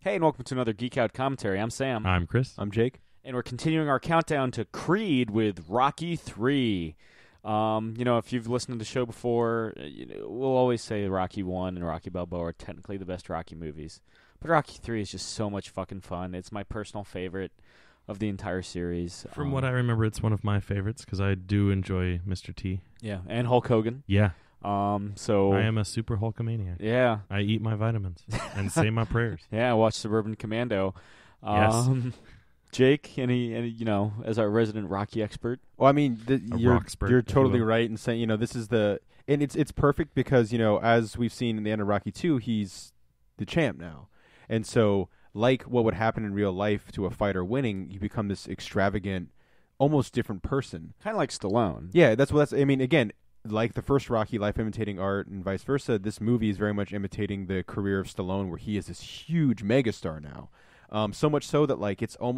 Hey, and welcome to another Geek Out commentary. I'm Sam. I'm Chris. I'm Jake. And we're continuing our countdown to Creed with Rocky 3. If you've listened to the show before, we'll always say Rocky 1 and Rocky Balboa are technically the best Rocky movies. But Rocky 3 is just so much fucking fun. It's my personal favorite of the entire series. From what I remember, it's one of my favorites because I do enjoy Mr. T. Yeah, and Hulk Hogan. Yeah. So I am a super Hulkamaniac. Yeah. I eat my vitamins and say my prayers. Yeah, I watch Suburban Commando. Yes. Jake, any as our resident Rocky expert? Well, I mean, you're totally will. right in saying, this is and it's perfect because, as we've seen in the end of Rocky 2, he's the champ now. And so, like what would happen in real life to a fighter winning, you become this extravagant, almost different person. Kind of like Stallone. Yeah, again, like the first Rocky, life imitating art and vice versa, this movie is very much imitating the career of Stallone, where he is this huge megastar now. So much so that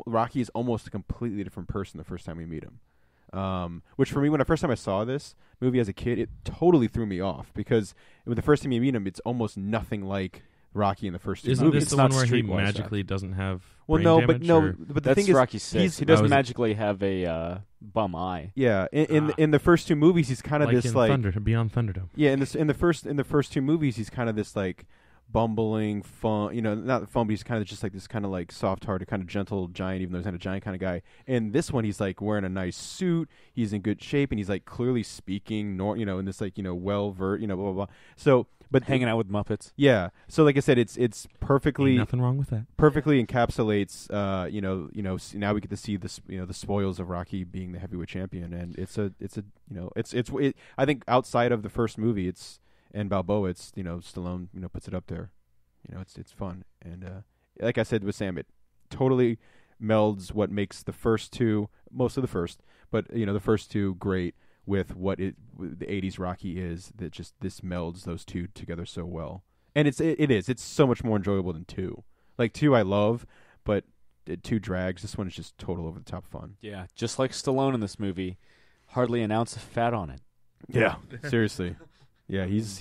Rocky is almost a completely different person the first time we meet him. Which for me, when the first time I saw this movie as a kid, it totally threw me off because when the first time you meet him, it's almost nothing like Rocky in the first two Isn't movies. this the one where he magically doesn't have brain damage, That's but the thing is, Rocky 6. He doesn't magically have a bum eye. Yeah, in the first two movies, he's kind of like this in Beyond Thunderdome. Yeah, in the first two movies, he's kind of this like bumbling fun, not fun, but he's kind of just like this kind of like soft-hearted, kind of gentle giant, even though he's not a giant kind of guy. In this one, he's like wearing a nice suit, he's in good shape, and he's like clearly speaking, in this like well-versed, blah blah blah. So, but hanging out with Muppets. Yeah. So, like I said, it's perfectly Ain't nothing wrong with that. Perfectly encapsulates, now we get to see this, the spoils of Rocky being the heavyweight champion, and I think outside of the first movie, and Balboa, it's Stallone puts it up there. It's fun, and like I said with Sam, it totally melds what makes the first two, mostly the first, but the first two great with what the '80s Rocky is. That just this melds those two together so well, and it's so much more enjoyable than two. Like two, I love, but two drags. This one is just total over the top fun. Yeah, just like Stallone in this movie, hardly an ounce of fat on it. Yeah, seriously. Yeah, he's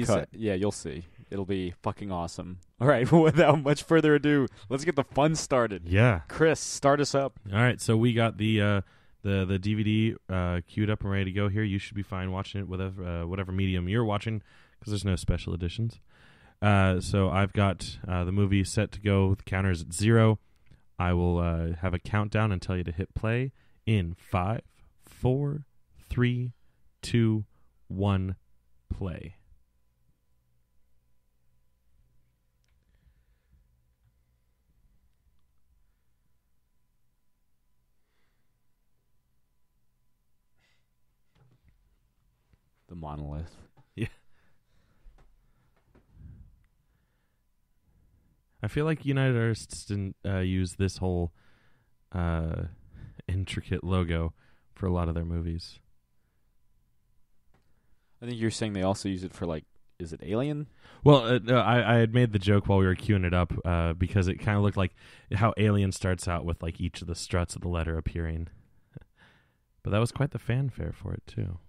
cut. Yeah, you'll see. It'll be fucking awesome. All right, without much further ado, let's get the fun started. Yeah. Chris, start us up. All right, so we got the DVD queued up and ready to go here. You should be fine watching it with whatever medium you're watching because there's no special editions. So I've got the movie set to go. The counter is at 0. I will have a countdown and tell you to hit play in 5, 4, 3, 2, 1, play. The monolith. Yeah. I feel like United Artists didn't use this whole intricate logo for a lot of their movies. I think you're saying they also use it for, is it Alien? Well, I had made the joke while we were queuing it up because it kind of looked like how Alien starts out with, each of the struts of the letter appearing. But that was quite the fanfare for it, too.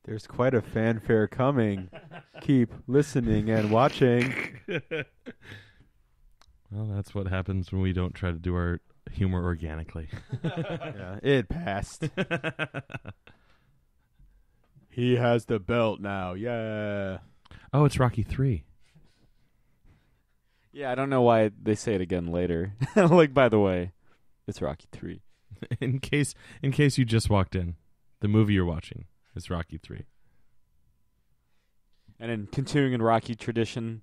There's quite a fanfare coming. Keep listening and watching. Well, that's what happens when we don't try to do our humor organically. Yeah, it passed. He has the belt now. Yeah. Oh, it's Rocky 3. Yeah, I don't know why they say it again later. By the way, it's Rocky 3. In case you just walked in, the movie you're watching is Rocky 3. And in continuing in Rocky tradition,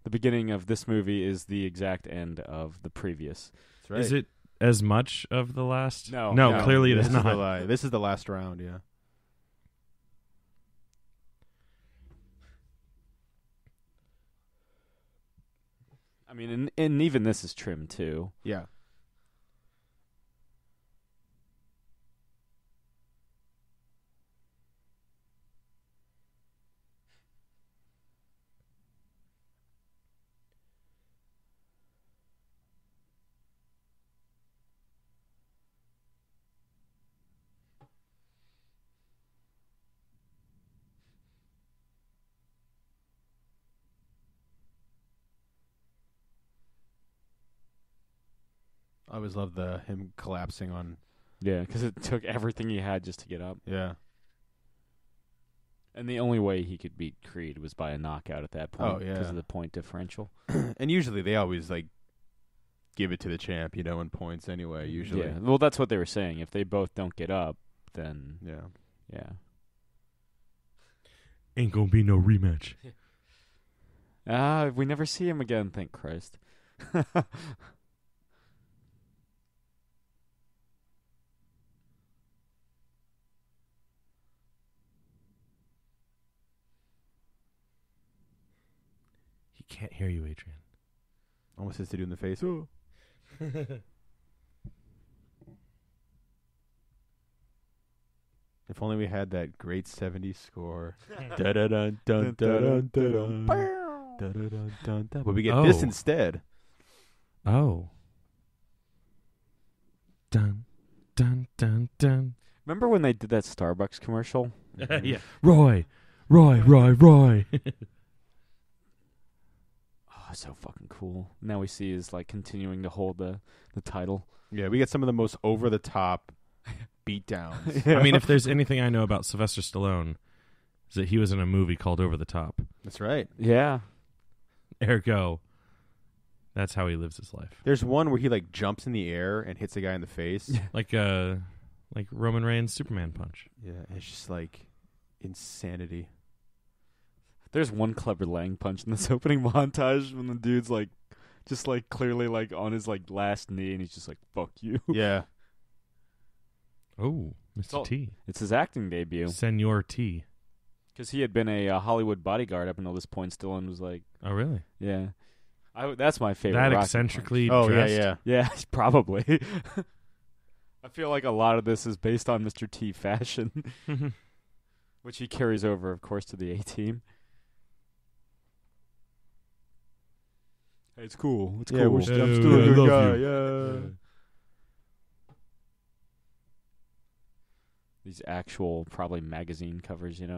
the beginning of this movie is the exact end of the previous. That's right. Is it as much of the last? No, clearly it is This not. This is the last round, yeah. I mean, and even this is trimmed too. Yeah. I always loved him collapsing on. Yeah, because it took everything he had just to get up. Yeah. And the only way he could beat Creed was by a knockout at that point. Oh, yeah. Because of the point differential. And usually they always like give it to the champ, in points anyway. Usually. Yeah. Well, that's what they were saying. If they both don't get up, then yeah. Ain't gonna be no rematch. We never see him again. Thank Christ. He can't hear you, Adrian. Almost hits it in the face. Oh. If only we had that great 70s score. Dun-dun-dun, dun-dun-dun, dun-dun. Dun-dun-dun, dun-dun. But we get this instead. Oh. Dun, dun, dun, dun. Remember when they did that Starbucks commercial? Yeah. Roy. Oh, so fucking cool. Now we see is like continuing to hold the title. Yeah, we get some of the most over-the-top beatdowns. I mean, if there's anything I know about Sylvester Stallone, is that he was in a movie called Over the Top. That's right. Yeah. Ergo, that's how he lives his life. There's one where he like jumps in the air and hits a guy in the face. Like Roman Reigns' Superman punch. Yeah, it's just like insanity. There's one clever Lang punch in this opening montage when the dude's like, just like clearly like on his like last knee and he's just like, fuck you. Yeah. Oh, Mr. T. It's his acting debut. Senor T. Because he had been a Hollywood bodyguard up until this point. Stallone was like, Oh, really? yeah. That's my favorite. That Rocky eccentrically Oh, dressed? yeah. Yeah, probably. I feel like a lot of this is based on Mr. T fashion, which he carries over, of course, to the A-Team. Hey, it's cool. It's cool. I'm still a good guy. Yeah. These actual, probably magazine covers, Yeah.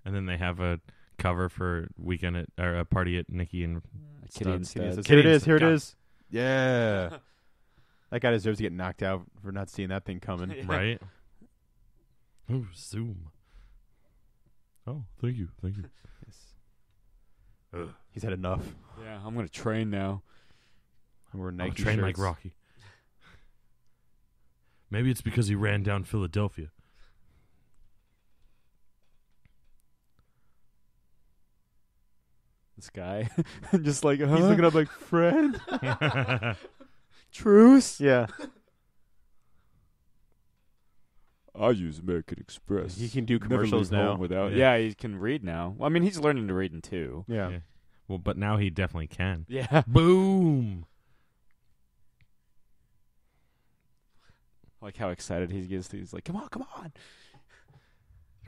And then they have a cover for weekend or a party at Nikki and Kitty and Studs. Studs. Here it is. Kitty and Studs. Yeah. That guy deserves to get knocked out for not seeing that thing coming. Right? Oh, zoom. Oh, thank you. He's had enough. Yeah, I'm going to train now. And we're I'll Nike train shirts. like Rocky. Maybe it's because he ran down Philadelphia. This guy. Just like, He's looking up like, friend? Truce? Yeah. I use American Express. He can do Never commercials leave home now. without. Yeah. Yeah, he can read now. Well, I mean, he's learning to read in two. Yeah. Yeah. Well, but now he definitely can. Yeah. Boom. Like how excited he gets. He's like, come on.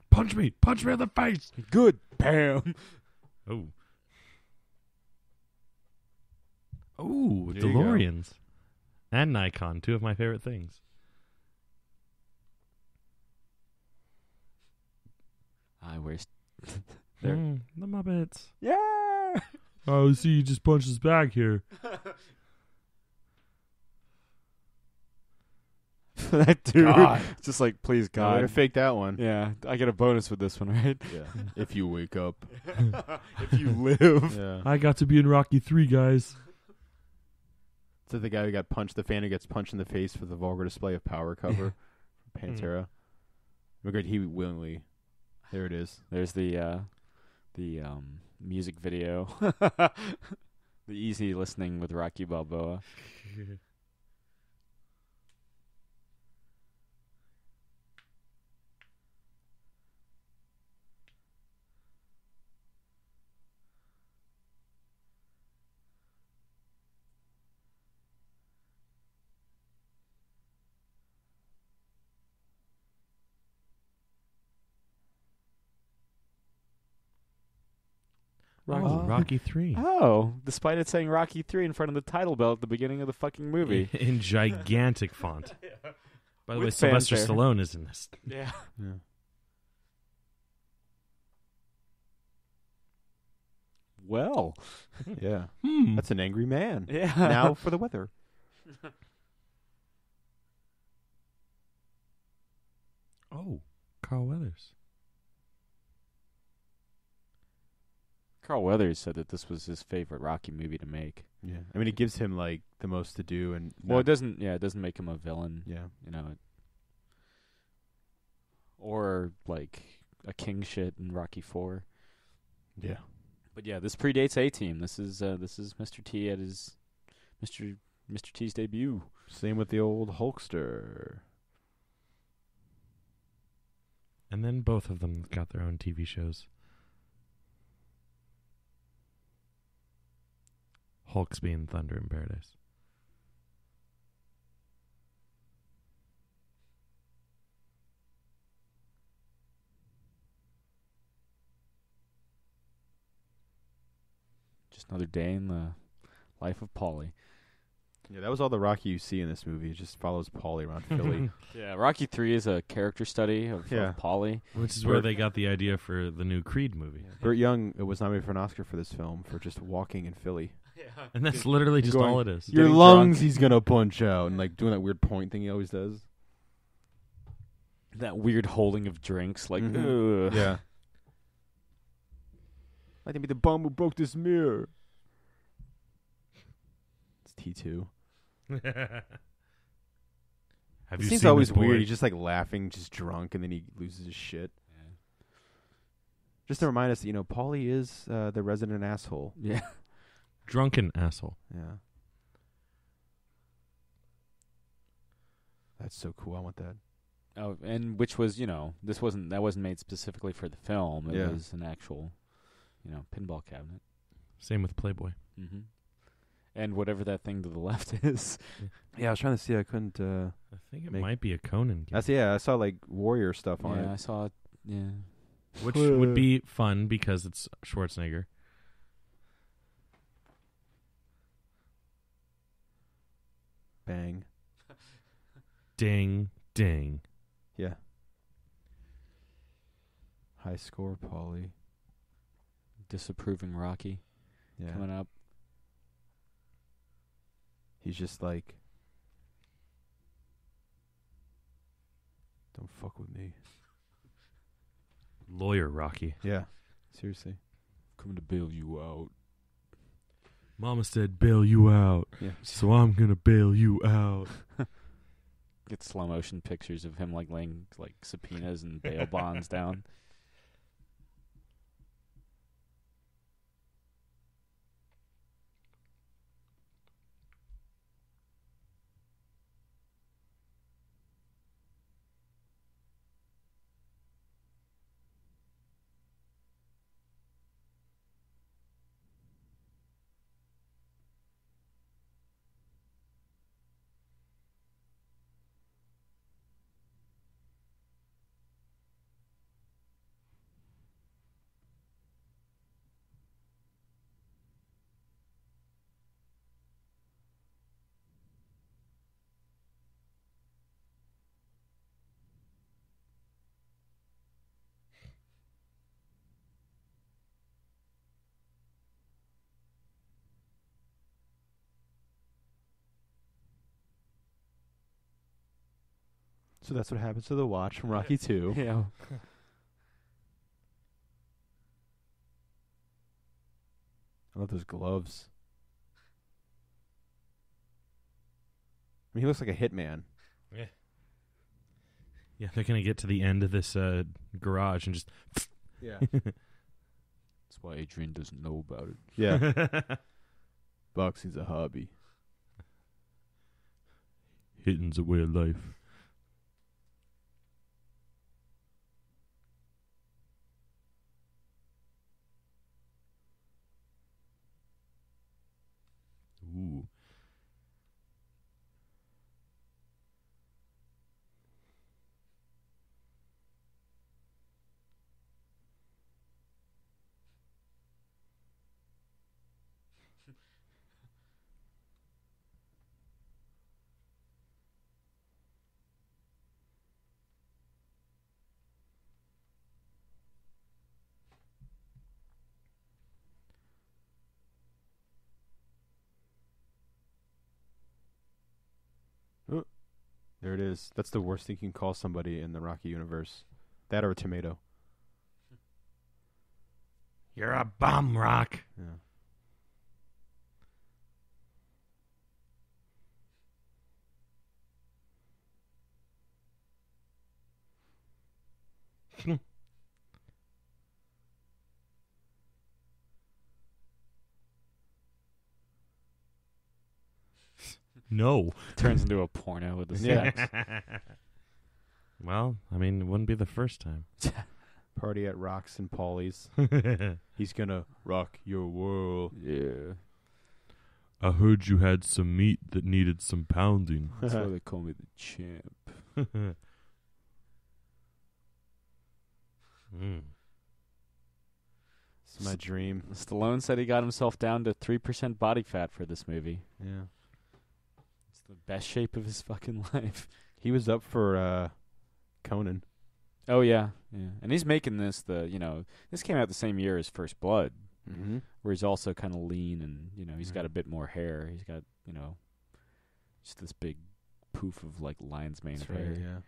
Punch me in the face. Good. Bam. Oh. Oh, There you go. DeLoreans. And Nikon, two of my favorite things. Where's... There. The Muppets. Yeah. Oh, see, you just punched his back here. That dude. God. Just like, please, God. Way to God. fake that one. Yeah, I get a bonus with this one, right? Yeah. If you wake up. If you live. Yeah. I got to be in Rocky 3, guys. So the guy who got punched, the fan who gets punched in the face for the vulgar display of power cover from Pantera. Regret he willingly. There it is. There's the music video. The easy listening with Rocky Balboa. Rocky 3. Oh, despite it saying Rocky 3 in front of the title belt at the beginning of the fucking movie. In gigantic font. By the way, With Sylvester fanfare. Stallone is in this. Yeah. Yeah. Well. Yeah. Hmm. That's an angry man. Yeah. Now for the weather. Oh, Carl Weathers. Carl Weathers said that this was his favorite Rocky movie to make. Yeah. I mean, it gives him like the most to do, and Well, it doesn't. Yeah, it doesn't make him a villain. Yeah. You know, or like a king shit in Rocky 4. Yeah. But yeah, this predates A-Team. This is Mr. T at his Mr. T's debut. Same with the old Hulkster. And then both of them got their own TV shows. Hulk's being Thunder in Paradise. Just another day in the life of Paulie. Yeah, that was all the Rocky you see in this movie. It just follows Paulie around Philly. Yeah, Rocky 3 is a character study of Paulie. Which is where they got the idea for the new Creed movie. Yeah. Burt Young was nominated for an Oscar for this film for just walking in Philly. Yeah. And that's literally just going, all it is. Your Getting lungs drunk. he's going to punch out. And like doing that weird point thing he always does. That weird holding of drinks, like, Mhm. ugh. Yeah. I think be the bum who broke this mirror. It's T2. Have It you seems seen always this boy? weird. He's just like laughing, just drunk, and then he loses his shit. Just to remind us that, Paulie is the resident asshole. Yeah. Drunken asshole. Yeah. That's so cool. I want that. Oh, and which was, that wasn't made specifically for the film. It Yeah. was an actual, pinball cabinet. Same with Playboy. Mm-hmm. And whatever that thing to the left is. Yeah, I was trying to see. I couldn't. I think it Make- might be a Conan game. I saw like warrior stuff on Yeah, I it. saw it. Yeah. Which would be fun because it's Schwarzenegger. Bang. Ding, ding. Yeah. High score, Paulie. Disapproving Rocky Yeah. coming up. He's just like, don't fuck with me. Lawyer Rocky. Yeah. Seriously. Coming to bail you out. Mama said bail you out, Yeah. so I'm gonna bail you out. Get slow motion pictures of him like laying like subpoenas and bail bonds down. So that's what happens to the watch from Rocky 2. Yeah. I love those gloves. I mean, he looks like a hitman. Yeah, they're gonna get to the end of this garage and just. Yeah. That's why Adrian doesn't know about it. Yeah. Boxing's a hobby. Hitting's a way of life. Ooh. There it is. That's the worst thing you can call somebody in the Rocky universe. That or a tomato. You're a bum, Rock. Yeah. No. Turns into a porno with the Yeah. sex. Well, I mean, it wouldn't be the first time. Party at Rocks and Paulie's. He's gonna rock your world. Yeah. I heard you had some meat that needed some pounding. That's why they call me the champ. It's my dream. Stallone said he got himself down to 3% body fat for this movie. Yeah. It's the best shape of his fucking life. He was up for Conan. Oh, yeah. Yeah. And he's making this this came out the same year as First Blood, Mm-hmm. where he's also kind of lean and, he's got a bit more hair. He's got, just this big poof of, like, lion's mane of hair. Yeah.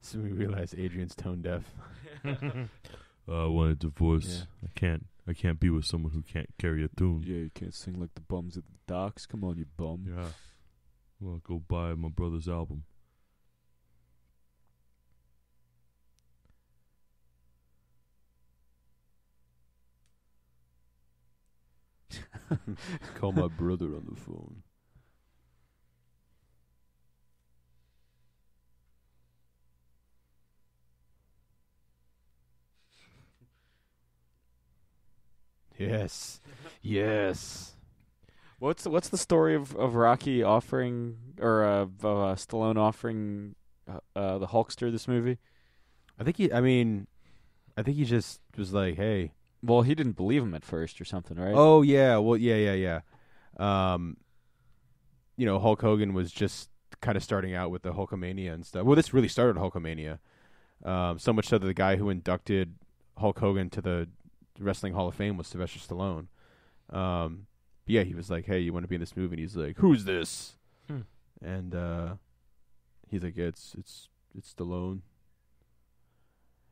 So we realize Adrian's tone deaf. I want a divorce. Yeah. I can't be with someone who can't carry a tune. Yeah, you can't sing like the bums at the docks. Come on, you bum. Yeah. Well, go buy my brother's album. Call my brother on the phone. Yes. Yes. What's the story of Rocky offering, or of Stallone offering the Hulkster this movie? I think he just was like, hey. Well, he didn't believe him at first or something, right? Oh, yeah. Well, yeah. Hulk Hogan was just kind of starting out with the Hulkamania and stuff. Well, this really started Hulkamania. So much so that the guy who inducted Hulk Hogan to the Wrestling Hall of Fame was Sylvester Stallone. Yeah, he was like, hey, you want to be in this movie? And he's like, who's this? And he's like, yeah, it's Stallone.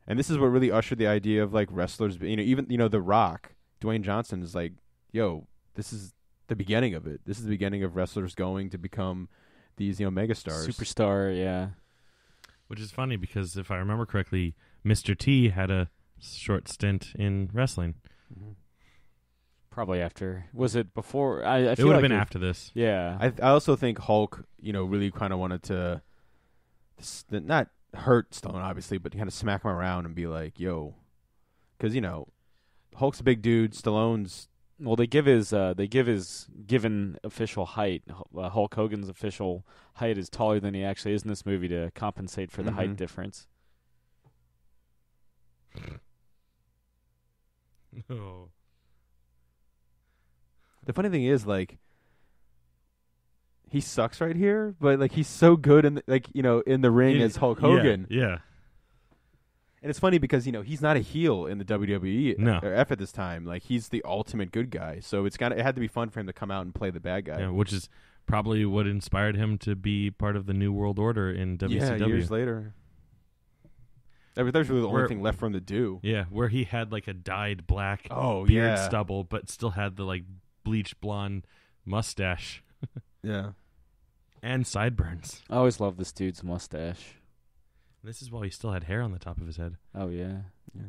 And this is what really ushered the idea of, like, wrestlers, even The Rock, Dwayne Johnson is like, yo, this is the beginning of it. This is the beginning of wrestlers going to become these, megastars. Superstar, yeah. Which is funny because if I remember correctly, Mr. T had a short stint in wrestling. Mm-hmm. Probably after. Was it before? I It feel would have like been after this. Yeah. I also think Hulk, really kind of wanted to not hurt Stallone, obviously, but kind of smack him around and be like, yo. Because, Hulk's a big dude. Stallone's... Well, they give his given official height. Hulk Hogan's official height is taller than he actually is in this movie to compensate for the height difference. Oh. The funny thing is, like, he sucks right here, but, like, he's so good in the ring as Hulk Hogan. Yeah. And it's funny because, he's not a heel in the WWE at this time. Like, he's the ultimate good guy. So it had to be fun for him to come out and play the bad guy. Yeah, which is probably what inspired him to be part of the New World Order in WCW. Yeah, years later. That was really the only thing left for him to do. Yeah, where he had, like, a dyed black beard stubble, but still had the, like, bleached blonde mustache. Yeah. And sideburns. I always loved this dude's mustache. This is while he still had hair on the top of his head. Oh, yeah. Yeah.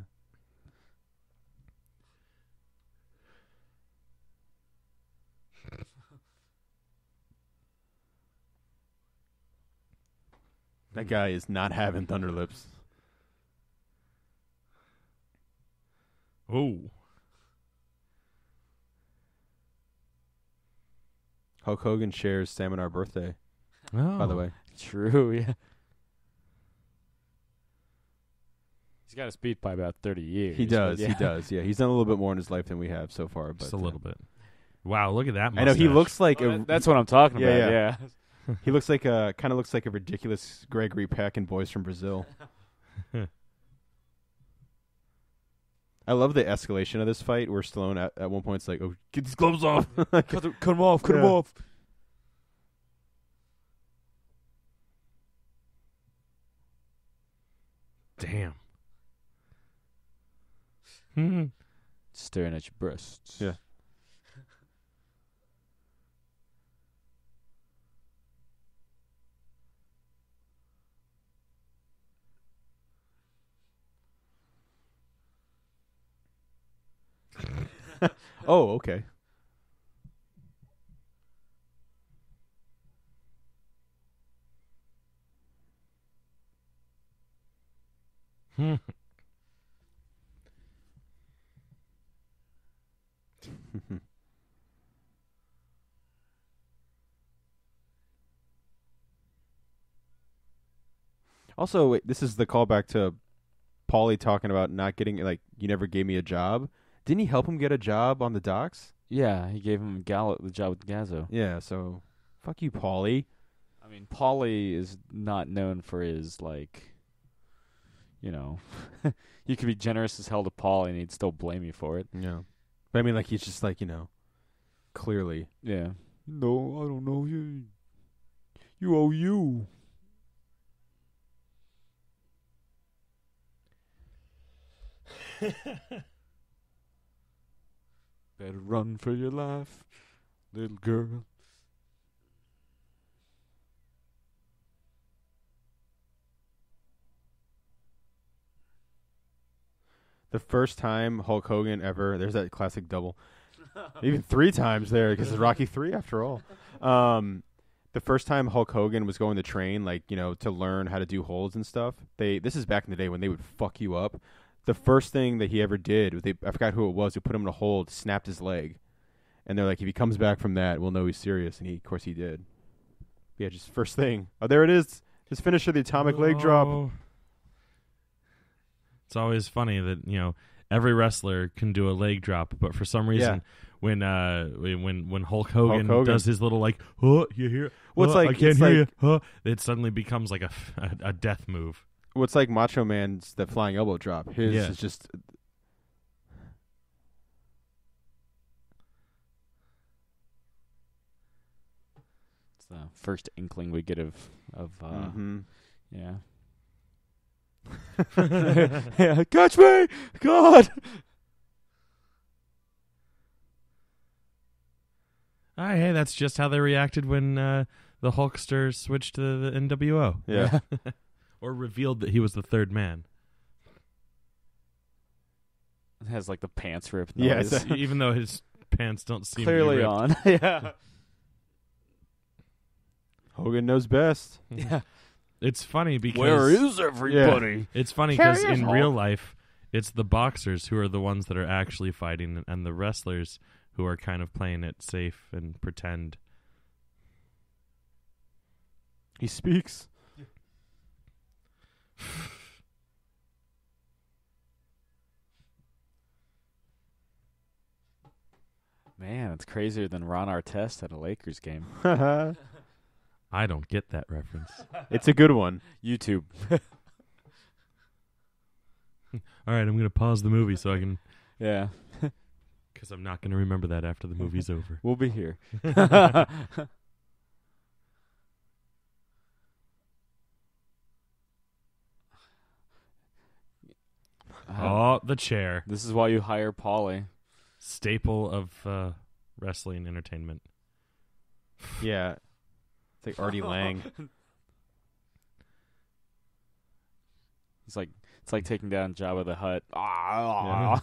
That guy is not having Thunder Lips. Oh. Hulk Hogan shares Sam and our birthday, Oh. by the way. True, yeah. He's got us beat by about 30 years. He does, yeah. he does. Yeah, he's done a little bit more in his life than we have so far. But Just a little bit. Wow, look at that mustache. I know he looks like That's what I'm talking about, Yeah. yeah. he looks like kind of looks like a ridiculous Gregory Peck in Boys from Brazil. I love the escalation of this fight where Stallone at one point is like, "Oh, get these gloves off." Cut him off. Cut him Yeah. off. Damn. Staring at your breasts. Yeah. Oh, okay. Also, wait, this is the callback to Paulie talking about not getting, like, you never gave me a job. Didn't he help him get a job on the docks? Yeah, he gave him the job with Gazzo. Yeah, so fuck you, Paulie. I mean, Paulie is not known for his, like, you know, you could be generous as hell to Paulie and he'd still blame you for it. Yeah. But I mean, like, he's just like, clearly. Yeah. No, I don't know you. You owe you. Better run for your life, little girl. The first time Hulk Hogan ever, there's that classic double. Even 3 times there, because it's Rocky 3 after all. The first time Hulk Hogan was going to train, like, to learn how to do holds and stuff, this is back in the day when they would fuck you up. The first thing that he ever did, I forgot who it was, who put him in a hold, snapped his leg. And they're like, if he comes back from that, we'll know he's serious. And of course he did. Yeah, just first thing. Oh, there it is. His finisher, the atomic leg drop. It's always funny that, every wrestler can do a leg drop, but for some reason, when Hulk Hogan does his little, like, you hear? Well, I can't hear you. It suddenly becomes like a death move. What's like Macho Man's that flying elbow drop. His is just. It's the first inkling we get of yeah. Yeah, catch me, God. Hey, that's just how they reacted when the Hulkster switched to the NWO. Yeah. Or revealed that he was the third man. It has like the pants ripped. Yes. Even though his pants don't seem clearly to be on. Yeah. Hogan knows best. Yeah. It's funny because where is everybody? Yeah. It's funny because in real life, it's the boxers who are the ones that are actually fighting, and the wrestlers who are kind of playing it safe and pretend. He speaks. Man, it's crazier than Ron Artest at a Lakers game. I don't get that reference. It's a good one. YouTube. All right, I'm going to pause the movie so I can... Yeah. Because I'm not going to remember that after the movie's over. We'll be here. The chair. This is why you hire Paulie. Staple of wrestling entertainment. Yeah. It's like Artie Lang. It's like taking down Jabba the Hutt. Yeah.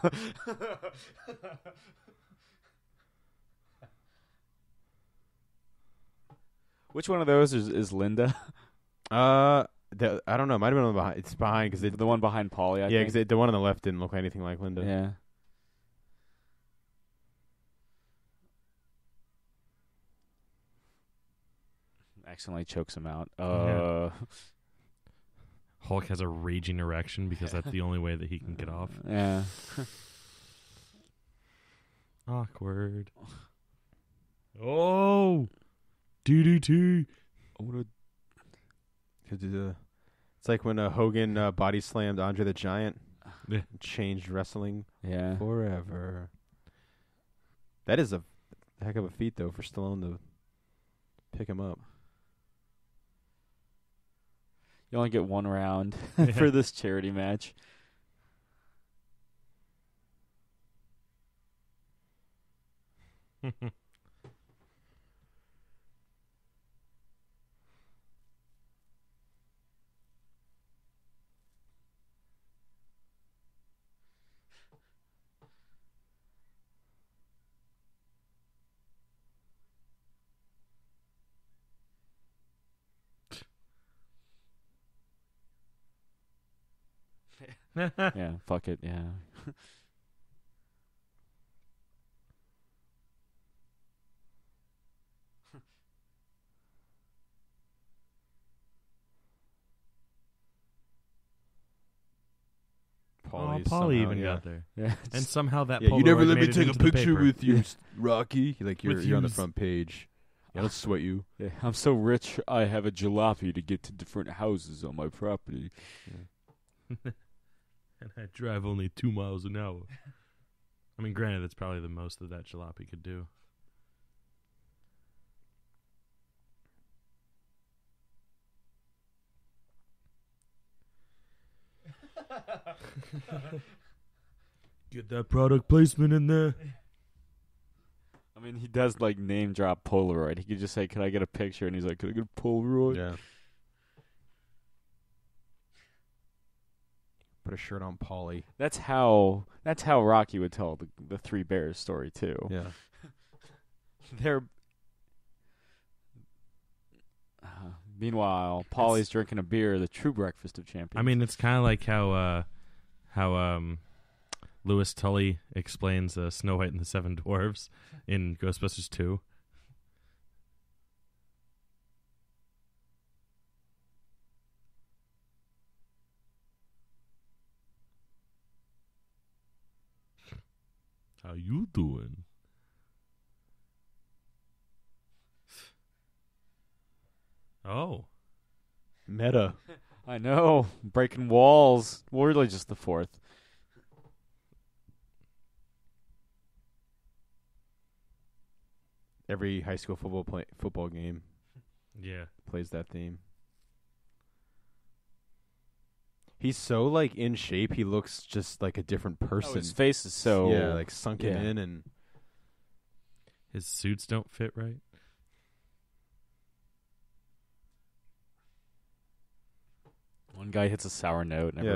Which one of those is Linda? I don't know. It might have been on the behind. It's behind because The one behind Paulie, I yeah, think. because the one on the left didn't look anything like Linda. Yeah. Accidentally chokes him out. Hulk has a raging erection because that's the only way that he can get off. Yeah. Awkward. Oh! DDT! It's like when Hogan body slammed Andre the Giant. Changed wrestling Yeah. forever. That is a heck of a feat, though, for Stallone to pick him up. You only get one round for this charity match. Yeah, fuck it, yeah. Paulie even got there. Yeah. And somehow that Yeah, you never Polaroid let me made it take a into the picture paper. with you, Rocky. You're on the yous. front page. Yeah, let's sweat you. Yeah, I'm so rich, I have a jalopy to get to different houses on my property. And I drive only 2 miles an hour. I mean, granted, that's probably the most that jalopy could do. Get that product placement in there. I mean, he does, like, name drop Polaroid. He could just say, can I get a picture? And he's like, can I get a Polaroid? Yeah. Put a shirt on Paulie. That's how Rocky would tell the Three Bears story, too. Yeah. They're... meanwhile, Paulie's drinking a beer, the true breakfast of champions. I mean, it's kind of like how Louis Tully explains Snow White and the Seven Dwarfs in Ghostbusters 2. How you doing? Oh. Meta. I know. Breaking walls. Well, really just the fourth. Every high school football game Yeah. plays that theme. He's so, like, in shape, he looks just like a different person. Oh, his face is so... Yeah, like sunken yeah. in and... His suits don't fit right. One guy hits a sour note and Yeah.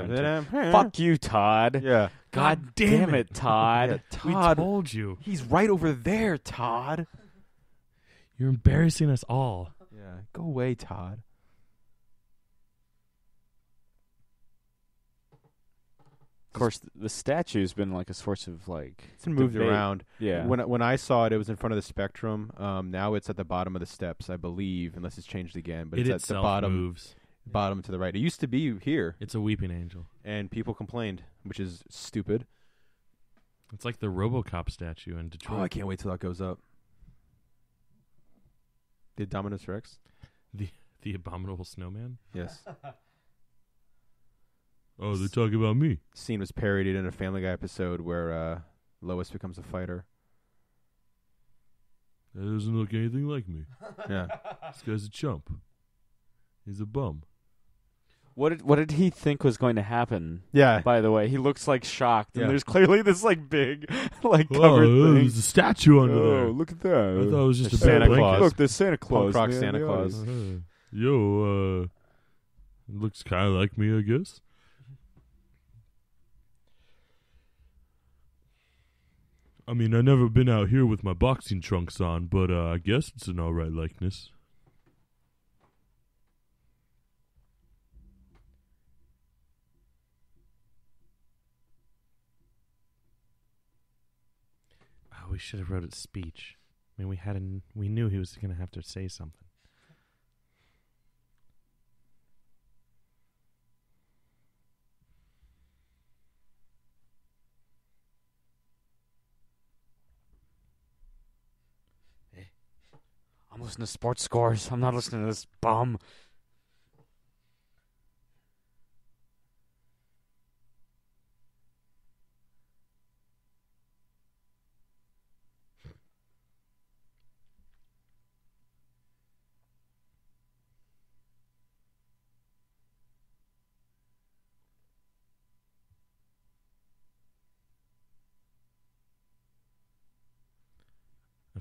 everyone fuck you, Todd. Yeah. God damn it, Todd. Yeah, Todd. We told you. He's right over there, Todd. You're embarrassing us all. Yeah. Go away, Todd. Of course, the statue's been like a source of like... It's been moved debate. around. Yeah. When I saw it, it was in front of the Spectrum. Now it's at the bottom of the steps, I believe, unless it's changed again. But It it's at the itself moves. bottom to the right. It used to be here, It's a weeping angel. and people complained, which is stupid. It's like the RoboCop statue in Detroit. Oh, I can't wait till that goes up. The Dominus Rex? The abominable snowman. Yes. Oh, they're talking about me. Scene was parodied in a Family Guy episode where Lois becomes a fighter. That doesn't look anything like me. Yeah. This guy's a chump. He's a bum. What did he think was going to happen? Yeah. By the way, he looks like shocked, and Yeah. there's clearly this like big, like Oh, covered thing. there's a statue under Oh, there. look at that! I thought it was just There's a big Santa blanket. Claus. Look, there's Santa Claus. Rock man. Santa There Claus. it is. Yo, looks kind of like me, I guess. I mean, I've never been out here with my boxing trunks on, but I guess it's an alright likeness. Oh, we should have wrote a speech. I mean, we knew he was going to have to say something. I'm listening to sports scores. I'm not listening to this bum.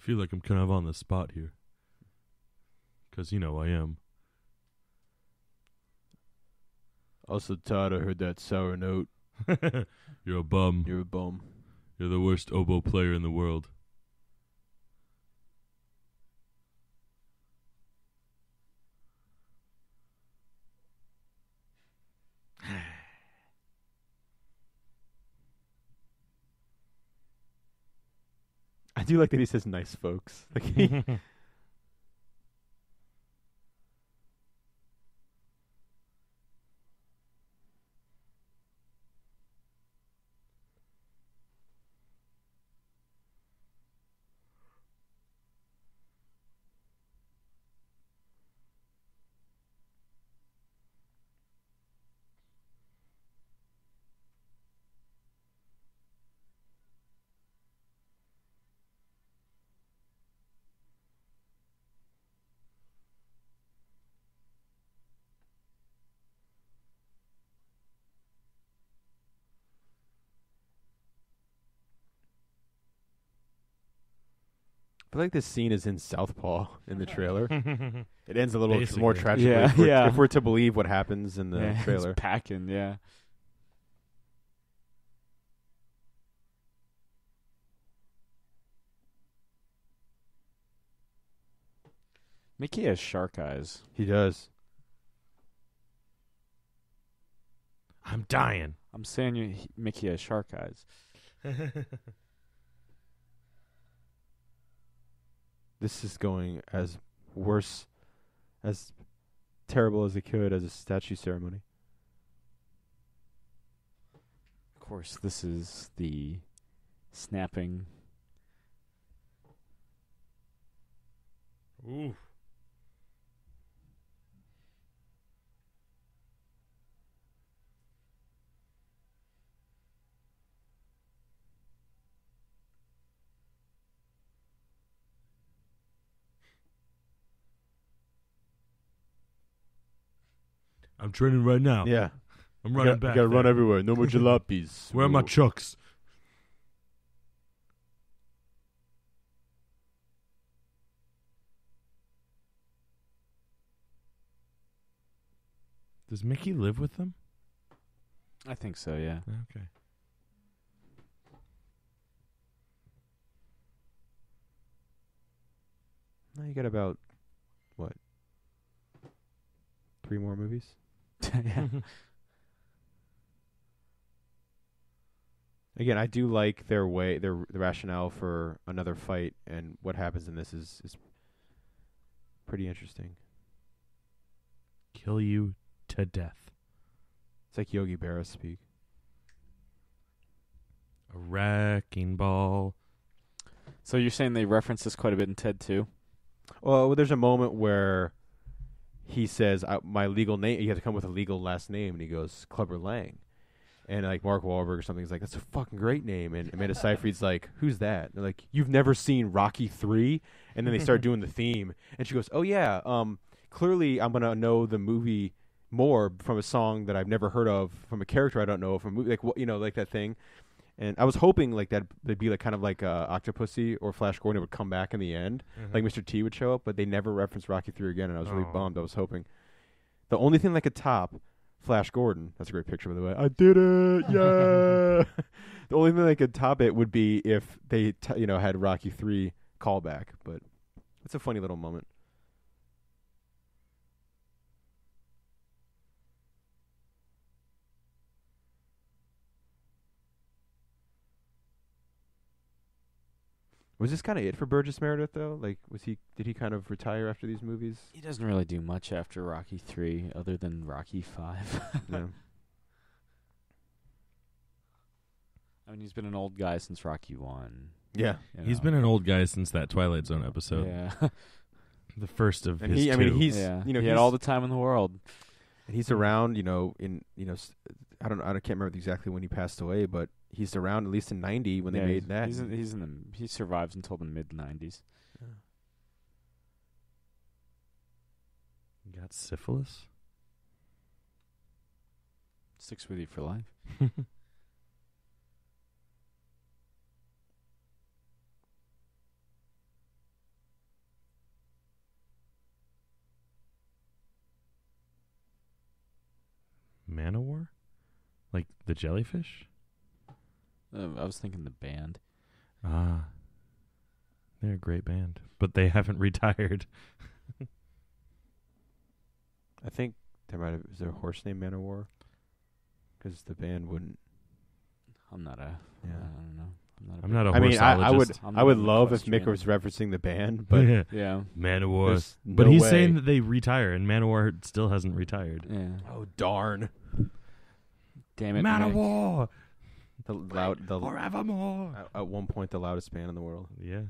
feel like I'm kind of on the spot here. 'Cause, I am. Also, Todd, I heard that sour note. You're a bum. You're a bum. You're the worst oboe player in the world. I do like that he says nice folks. Like he, I feel like this scene is in Southpaw in the trailer. It ends a little more Basically. tragically. Yeah, if we're to believe what happens in the yeah, trailer. He's packing, yeah. Mickey has shark eyes. He does. I'm dying. I'm saying Mickey has shark eyes. This is going as worse, as terrible as it could as a statue ceremony. Of course, this is the snapping. Ooh. I'm training right now. Yeah. I'm running back. Gotta run there. everywhere. No more jalopies. Where are my chucks? Does Mickey live with them? I think so, yeah. Okay. No, you got about, what, 3 more movies? Yeah. Again, I do like their the rationale for another fight, and what happens in this is pretty interesting. Kill you to death. It's like Yogi Berra speak. A wrecking ball. So you're saying they reference this quite a bit in Ted 2? Well, there's a moment where he says, my legal name, you have to come with a legal last name, and he goes, Clubber Lang. And like Mark Wahlberg or something is like, that's a fucking great name. And Amanda Seyfried's like, who's that? And they're like, you've never seen Rocky 3? And then they start doing the theme. And she goes, oh yeah, clearly I'm going to know the movie more from a song that I've never heard of, from a character I don't know, from a movie, like, like that thing. And I was hoping like that they'd be like kind of like Octopussy or Flash Gordon would come back in the end, like Mr. T would show up, but they never referenced Rocky 3 again, and I was really bummed. I was hoping. The only thing that could top Flash Gordon, that's a great picture by the way, I did it, yeah! The only thing that could top it would be if they had Rocky 3 callback, but it's a funny little moment. Was this kind of it for Burgess Meredith though? Like, did he kind of retire after these movies? He doesn't really do much after Rocky 3 other than Rocky 5. No. I mean, he's been an old guy since Rocky 1. Yeah. He's been an old guy since that Twilight Zone episode. Yeah. The first of And his two. I mean, he's yeah. he had he's, all the time in the world. and he's around, I can't remember exactly when he passed away, but he's around at least in 90 when they made that. He survives until the mid 90s. You got syphilis? Sticks with you for life. Manowar? Like the jellyfish? I was thinking the band. Ah. They're a great band. But they haven't retired. I think is there a horse named Manowar? Because the band wouldn't. I'm not a. Yeah. I don't know. I'm not a I mean, horseologist. I would love if Mick was referencing the band, but Yeah. Manowar. there's But no he's way. saying that they retire, and Manowar still hasn't retired. Yeah. Oh darn! Damn it, Mick. Manowar! The Forevermore! at one point the loudest band in the world. Yeah.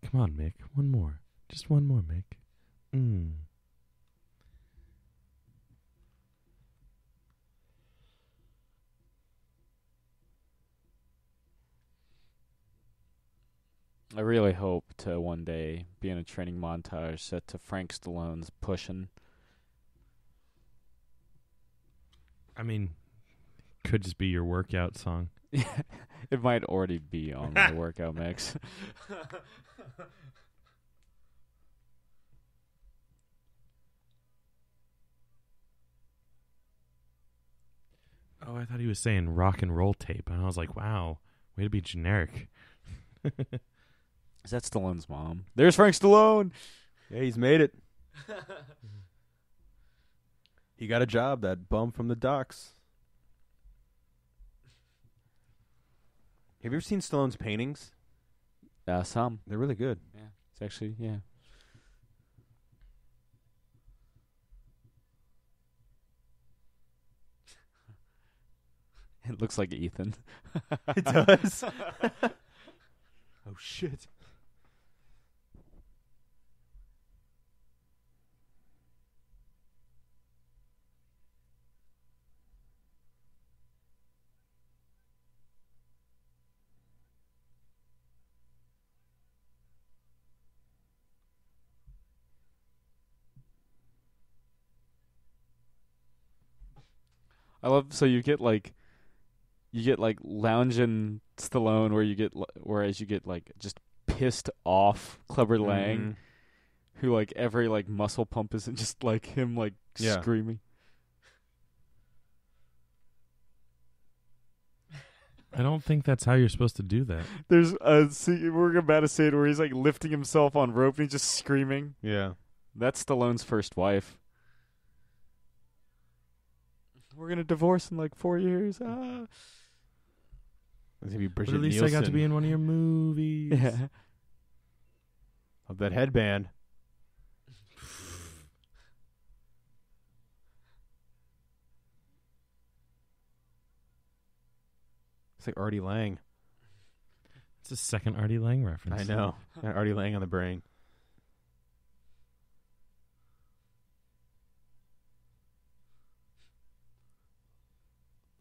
Come on, Mick. One more. Just one more, Mick. I really hope to one day be in a training montage set to Frank Stallone's Pushin'. I mean, could just be your workout song. It might already be on my workout mix. Oh, I thought he was saying rock and roll tape. And I was like, wow, way to be generic. Is that Stallone's mom? There's Frank Stallone! Yeah, he's made it. He got a job, that bum from the docks. Have you ever seen Stallone's paintings? Some. They're really good. Yeah. It's actually, yeah. It looks like Ethan. It does. Oh, shit. I love, so you get like lounging Stallone whereas you get like just pissed off Clubber Lang, who like every like muscle pump isn't just like him like screaming. I don't think that's how you're supposed to do that. There's a scene, we're about to say it, where he's like lifting himself on rope and he's just screaming. Yeah. That's Stallone's first wife. We're gonna divorce in like 4 years. Ah. It's gonna be But Bridget at least Nielsen I got to be in one of your movies. Yeah. of that headband. It's like Artie Lang. It's a second Artie Lang reference. I know. Got Artie Lang on the brain.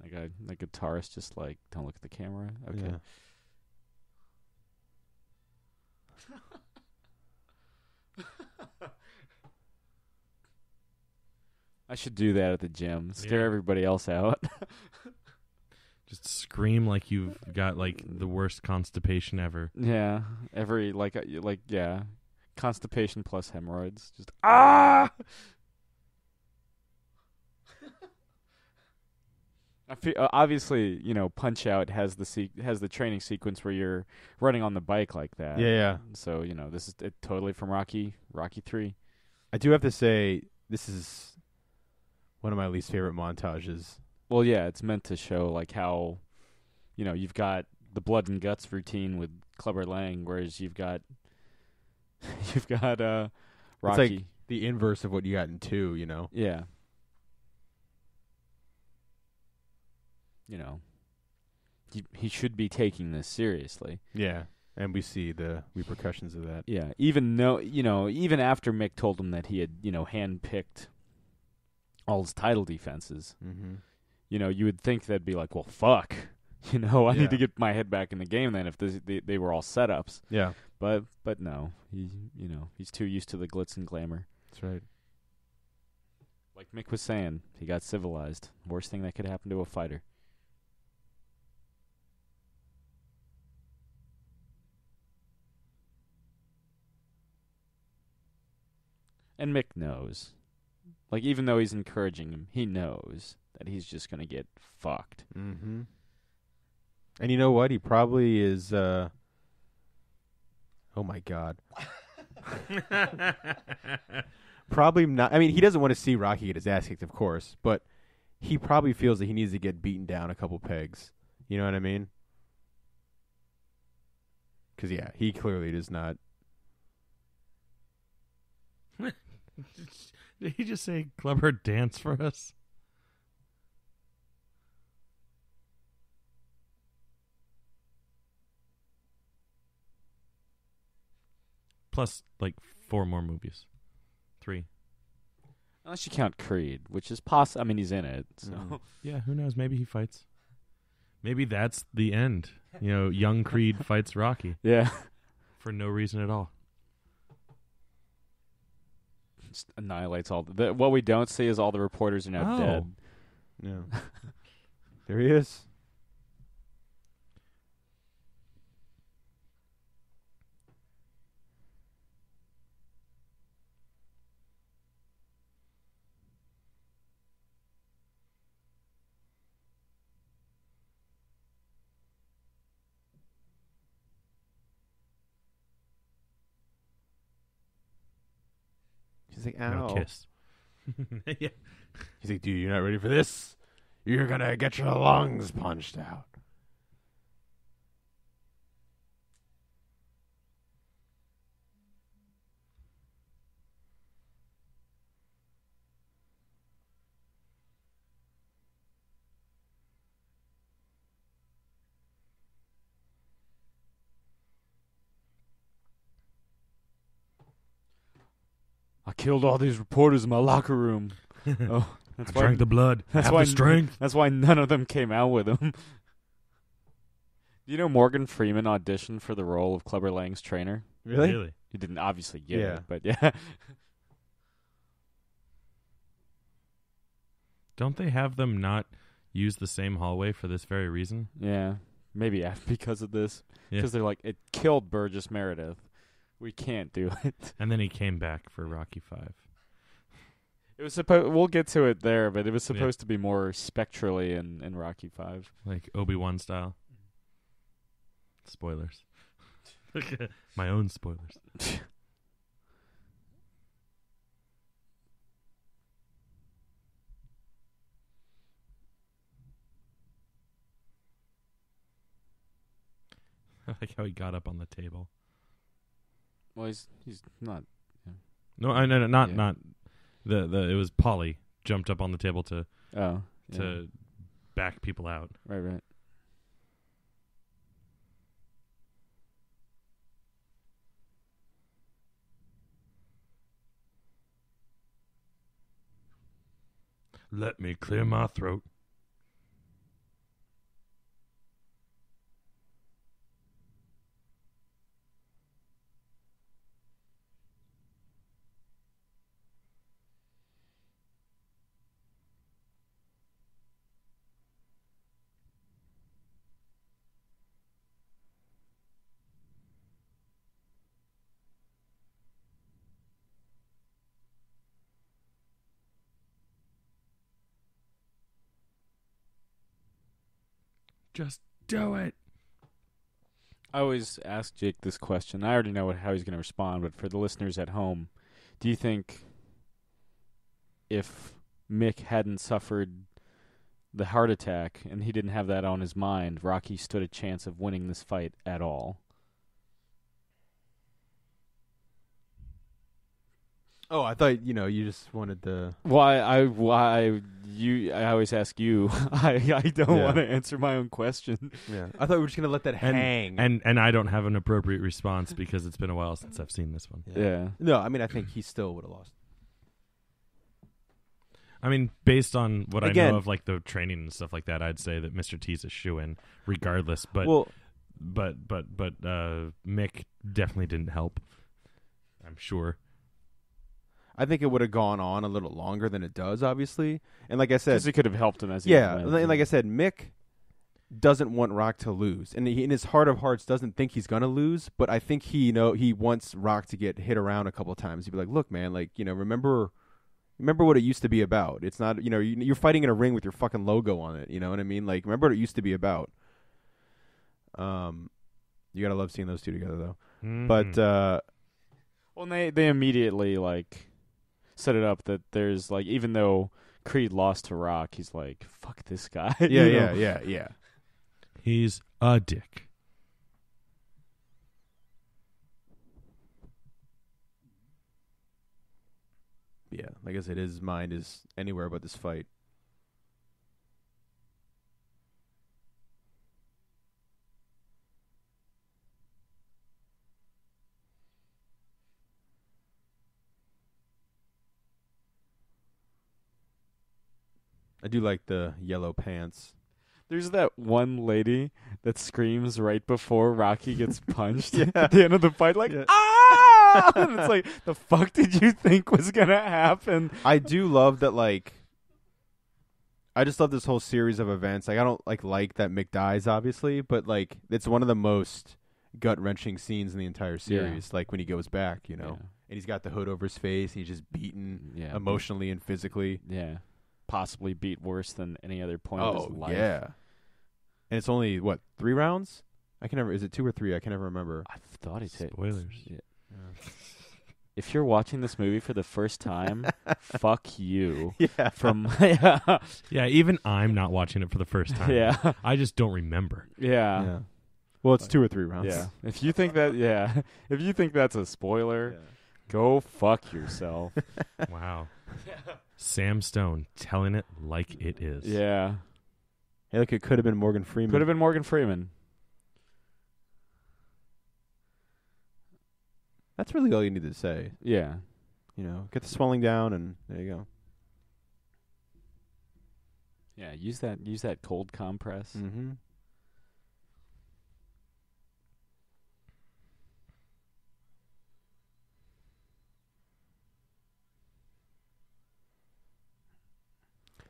Like a guitarist just like, don't look at the camera. Okay. Yeah. I should do that at the gym. Scare everybody else out. Just scream like you've got like the worst constipation ever. Yeah. Every yeah. Constipation plus hemorrhoids. Just ah. I feel, obviously, you know, Punch Out has the training sequence where you're running on the bike like that. Yeah. So, you know, this is totally from Rocky 3. I do have to say, this is one of my least favorite montages. Well, yeah, it's meant to show like how, you know, you've got the blood and guts routine with Clubber Lang, whereas you've got Rocky. It's like the inverse of what you got in 2, you know? Yeah. You know, he should be taking this seriously. Yeah. And we see the repercussions of that. Yeah. Even though, you know, even after Mick told him that he had, you know, handpicked all his title defenses, Mm-hmm. you know, you would think that'd be like, well, fuck. You know, I Yeah. need to get my head back in the game then if they were all setups. Yeah, But no, he's too used to the glitz and glamour. that's right. Like Mick was saying, he got civilized. Worst thing that could happen to a fighter. And Mick knows. Like, even though he's encouraging him, he knows that he's just going to get fucked. Mm-hmm. And you know what? He probably is. Oh my God. Probably not. I mean, he doesn't want to see Rocky get his ass kicked, of course, but he probably feels that he needs to get beaten down a couple pegs. You know what I mean? Because yeah, he clearly does not. Did he just say Clubber dance for us? Plus, like, 4 more movies. 3. Unless you count Creed, which is possible. I mean, he's in it. So. Mhm. Yeah, who knows? Maybe he fights. Maybe that's the end. You know, young Creed fights Rocky Yeah. for no reason at all. Just annihilates all what we don't see is all the reporters are now dead. Yeah. There he is. He's like, ow. No kiss. Yeah. He's like, dude, you're not ready for this? You're going to get your lungs punched out. I killed all these reporters in my locker room. Oh, I drank the blood. That's Have why the strength. That's why none of them came out with him. You know, Morgan Freeman auditioned for the role of Clubber Lang's trainer. Really? He didn't obviously get Yeah. it, but yeah. Don't they have them not use the same hallway for this very reason? Yeah, maybe because of this. Yeah. Because they're like, it killed Burgess Meredith. We can't do it. And then he came back for Rocky 5. It was supposed. We'll get to it there, but it was supposed to be more spectrally in Rocky 5. Like Obi-Wan style. Spoilers. My own spoilers. I like how he got up on the table. Well, he's not. No, I no, not Yeah. not the. It was Polly jumped up on the table to Oh, yeah. back people out. Right. Let me clear my throat. Just do it. I always ask Jake this question. I already know how he's going to respond, but for the listeners at home, do you think if Mick hadn't suffered the heart attack and he didn't have that on his mind, Rocky stood a chance of winning this fight at all? Oh, I thought, you just wanted the... I always ask you. I don't Yeah. want to answer my own question. Yeah. I thought we were just going to let that hang. And I don't have an appropriate response because it's been a while since I've seen this one. Yeah. No, I mean, I think he still would have lost. I mean, based on what I Again- know of like the training and stuff like that, I'd say that Mr. T's a shoo-in regardless. But Well, Mick definitely didn't help. I'm sure. I think it would have gone on a little longer than it does, obviously. And like I said, Because he could have helped him as he yeah, went. and like I said, Mick doesn't want Rock to lose, and he, in his heart of hearts, doesn't think he's gonna lose. But I think he wants Rock to get hit around a couple times. He'd be like, "Look, man, like remember what it used to be about. It's not you're fighting in a ring with your fucking logo on it. You know what I mean? Like remember what it used to be about." You gotta love seeing those two together, though. Mm-hmm. But Well, they immediately like set it up that there's like, even though Creed lost to Rock, he's like, fuck this guy. yeah. he's a dick. Yeah, like I said, his mind is anywhere but this fight. I do like the yellow pants. There's that one lady that screams right before Rocky gets punched Yeah. at the end of the fight, like, Yeah. ah! And it's like, the fuck did you think was going to happen? I do love that, like, I just love this whole series of events. Like, I don't like that Mick dies, obviously, but, like, it's one of the most gut-wrenching scenes in the entire series, like, when he goes back, Yeah. And he's got the hood over his face, and he's just beaten Yeah. emotionally and physically. Yeah. Possibly beat worse than any other point of his life. Yeah. And it's only, 3 rounds? Is it 2 or 3? I can never remember. I thought he said Spoilers. Yeah. If you're watching this movie for the first time, fuck you. Yeah. Yeah, even I'm not watching it for the first time. Yeah. I just don't remember. Yeah. Well, it's 2 or 3 rounds. Yeah. If you think that's a spoiler, go fuck yourself. Wow. Sam Stone telling it like it is. Yeah. Hey, look, it could have been Morgan Freeman. Could have been Morgan Freeman. That's really all you need to say. Yeah. Get the swelling down, and there you go. Yeah, use that cold compress. Mm-hmm.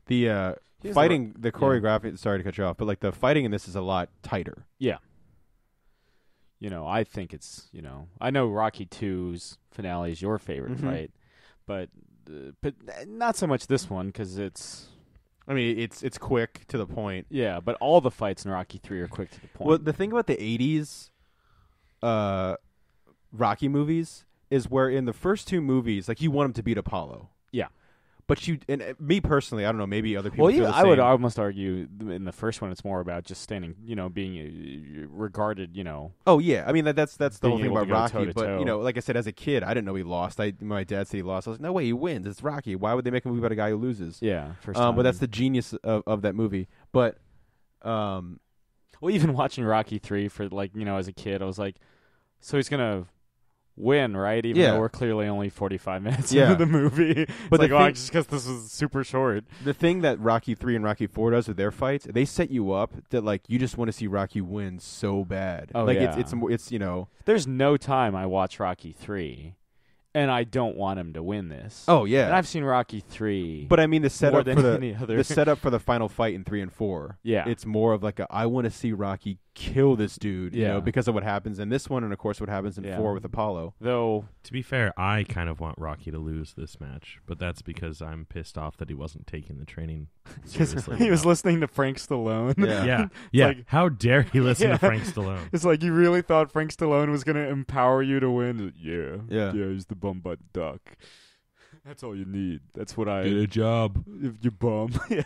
The fighting, the choreography. Sorry to cut you off, but like the fighting in this is a lot tighter. Yeah. I think it's, I know Rocky 2's finale is your favorite fight, but not so much this one because it's. I mean, it's quick to the point. Yeah, but all the fights in Rocky 3 are quick to the point. Well, the thing about the 80s Rocky movies is where in the first 2 movies, like, you want him to beat Apollo. Yeah. But me personally, I don't know, maybe other people Well, feel yeah, the I same. would almost argue in the first one it's more about just standing, being regarded, Oh yeah, I mean that's the whole being thing able about to go Rocky. toe-to-toe. But like I said, as a kid, I didn't know he lost. My dad said he lost. I was like, no way, he wins. It's Rocky. Why would they make a movie about a guy who loses? Yeah, first time. But that's the genius of that movie. But well, even watching Rocky 3 for as a kid, I was like, so he's gonna win, right? Even though we're clearly only 45 minutes into the movie. But it's like, just because this was super short. The thing that Rocky 3 and Rocky 4 does with their fights, they set you up that like you just want to see Rocky win so bad. Oh, like yeah. it's There's no time I watch Rocky 3 and I don't want him to win this. Oh yeah. And I've seen Rocky 3. But I mean the setup than for any other. the setup for the final fight in 3 and 4. Yeah. It's more of like I want to see Rocky kill this dude, because of what happens in this one and of course what happens in 4 with Apollo. Though To be fair, I kind of want Rocky to lose this match, but that's because I'm pissed off that he wasn't taking the training seriously. he was listening to Frank Stallone. Yeah. like- How dare he listen Yeah. to Frank Stallone? It's like you really thought Frank Stallone was going to empower you to win. Yeah, he's the bum butt duck. That's all you need. That's what I. Get a job. If you bum. Yeah.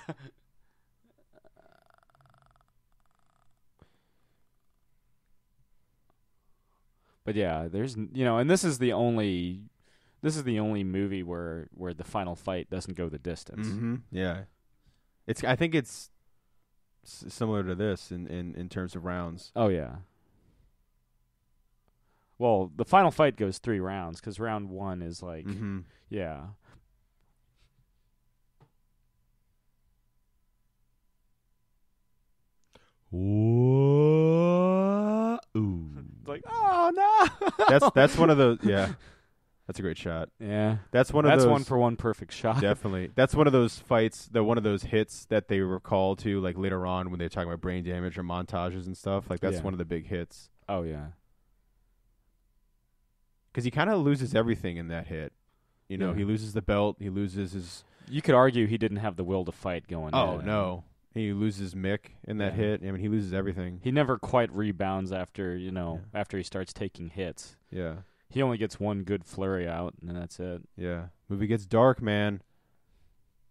But yeah, there's and this is the only movie where the final fight doesn't go the distance. Mm-hmm. Yeah. I think it's similar to this in terms of rounds. Oh yeah. Well, the final fight goes 3 rounds because round 1 is like Mm-hmm. yeah. Whoa. Ooh. It's like, oh no. That's one of those. Yeah, that's a great shot. Yeah, That's one of that's those. one for one perfect shot. Definitely, that's one of those fights. One of those hits that they recall to like later on when they're talking about brain damage or montages and stuff. Like that's Yeah. one of the big hits Oh yeah. because he kind of loses everything in that hit. You know, Yeah. he loses the belt. He loses his. You could argue he didn't have the will to fight going. Oh in. no, he loses Mick in that Yeah. hit. I mean, he loses everything. He never quite rebounds after Yeah. after he starts taking hits. Yeah, He only gets one good flurry out, and then that's it. yeah. Movie gets dark, man.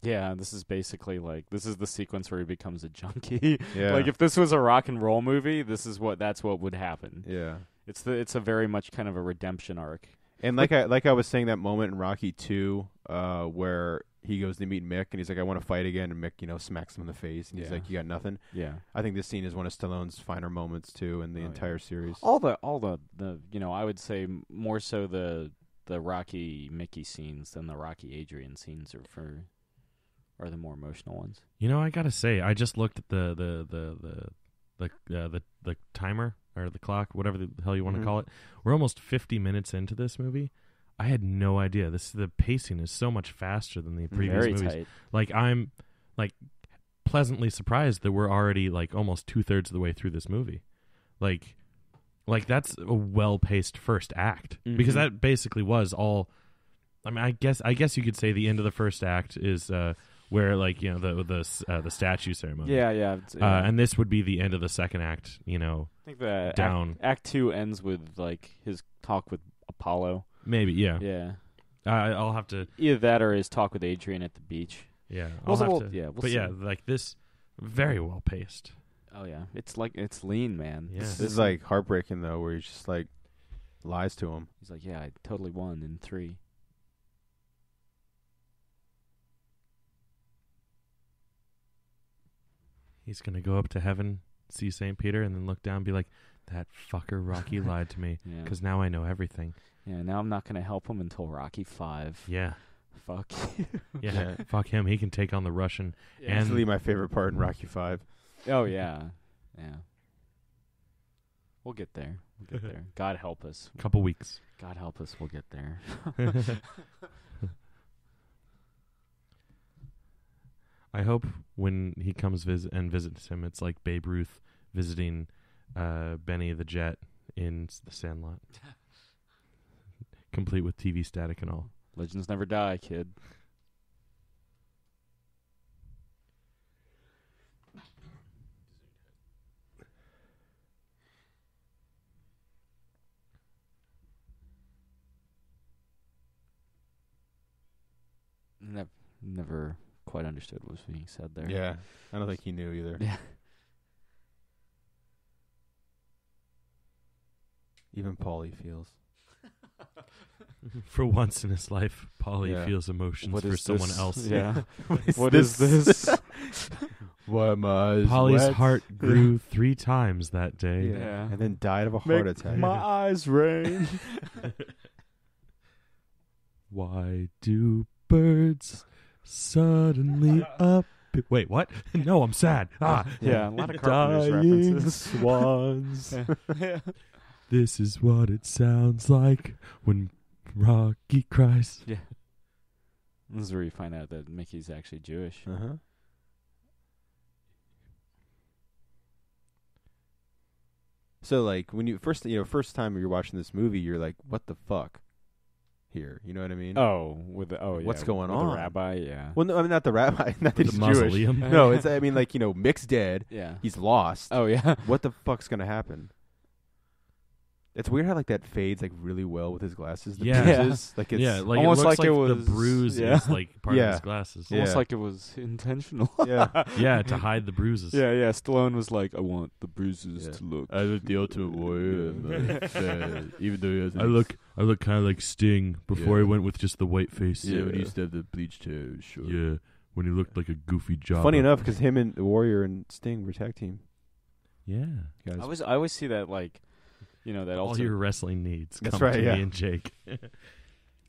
Yeah, this is basically this is the sequence where he becomes a junkie. Yeah, Like if this was a rock and roll movie, that's what would happen. yeah. It's a very much kind of a redemption arc. And like I was saying, that moment in Rocky 2, where he goes to meet Mick and he's like, "I want to fight again," and Mick, smacks him in the face, and he's Yeah. like, "You got nothing." Yeah. I think this scene is one of Stallone's finer moments too in the Oh, yeah. entire series. All the I would say more so the Rocky Mickey scenes than the Rocky Adrian scenes are the more emotional ones. I gotta say, I just looked at the timer or the clock, whatever the hell you want to Mhm. call it. We're almost 50 minutes into this movie. I had no idea. The pacing is so much faster than the previous Very movies. tight. Like I'm pleasantly surprised that we're already almost 2/3 of the way through this movie. Like that's a well-paced first act because Mhm. that basically was all. I mean, I guess you could say the end of the first act is where the statue ceremony. Yeah. And this would be the end of the second act. I think the down. Act 2 ends with his talk with Apollo. Maybe, yeah. Yeah. I'll have to. Either that or his talk with Adrian at the beach. Yeah, We'll- I'll we'll- have to. yeah, we'll but see. yeah, this very well paced. Oh yeah, it's lean, man. Yeah. This is like heartbreaking though, where he just lies to him. He's like, yeah, I totally won in 3. He's gonna go up to heaven, see St. Peter, and then look down and be like, "That fucker Rocky lied to me Yeah. because now I know everything." Yeah. Now I'm not gonna help him until Rocky 5. Yeah, Fuck you. yeah. Fuck him. He can take on the Russian. And Easily my favorite part in Rocky 5. Oh yeah. Yeah. We'll get there. God help us. couple weeks. God help us. We'll get there. I hope when he comes visits him, it's like Babe Ruth visiting Benny the Jet in The Sandlot, complete with TV static and all. Legends never die, kid. Never quite understood what was being said there. Yeah, I don't think he knew either. Yeah. Even Paulie feels. For once in his life, Paulie Yeah. feels emotions What for is someone this? else. Yeah. What What is this? Why my eyes Paulie's wet? heart grew 3 times that day. Yeah. And then died of a heart attack. My eyes rain. Why do birds suddenly up? Wait, what? No, I'm sad. Yeah, a lot of Carpenter's references. swans. Yeah. This is what it sounds like when Rocky cries. Yeah. This is where you find out that Mickey's actually Jewish. Uh-huh. So when you first time you're watching this movie, you're like, what the fuck? Here, you know what I mean? Oh, What's going with on? The rabbi, yeah. Well, no, I mean not the rabbi, not that The he's mausoleum. Jewish. No, it's Mick's dead. Yeah. He's lost. Oh yeah. What the fuck's gonna happen? It's weird how that fades really well with his glasses. The Yeah. bruises, it's Yeah, like almost it looks like it the was- bruise yeah. is like part of Yeah. his glasses. Yeah. Almost like it was intentional. yeah. Yeah, to hide the bruises. Yeah. Stallone was like, I want the bruises Yeah. to look. I was the ultimate warrior, even though he has I look kind of like Sting before Yeah. he went with just the white face. when he used to have the bleached hair. Sure. Yeah, when he looked like a goofy job. Funny enough, because him and the Warrior and Sting were tag team Yeah. guys. I always see that that All ultimate. your wrestling needs That's come right, to yeah. me and Jake.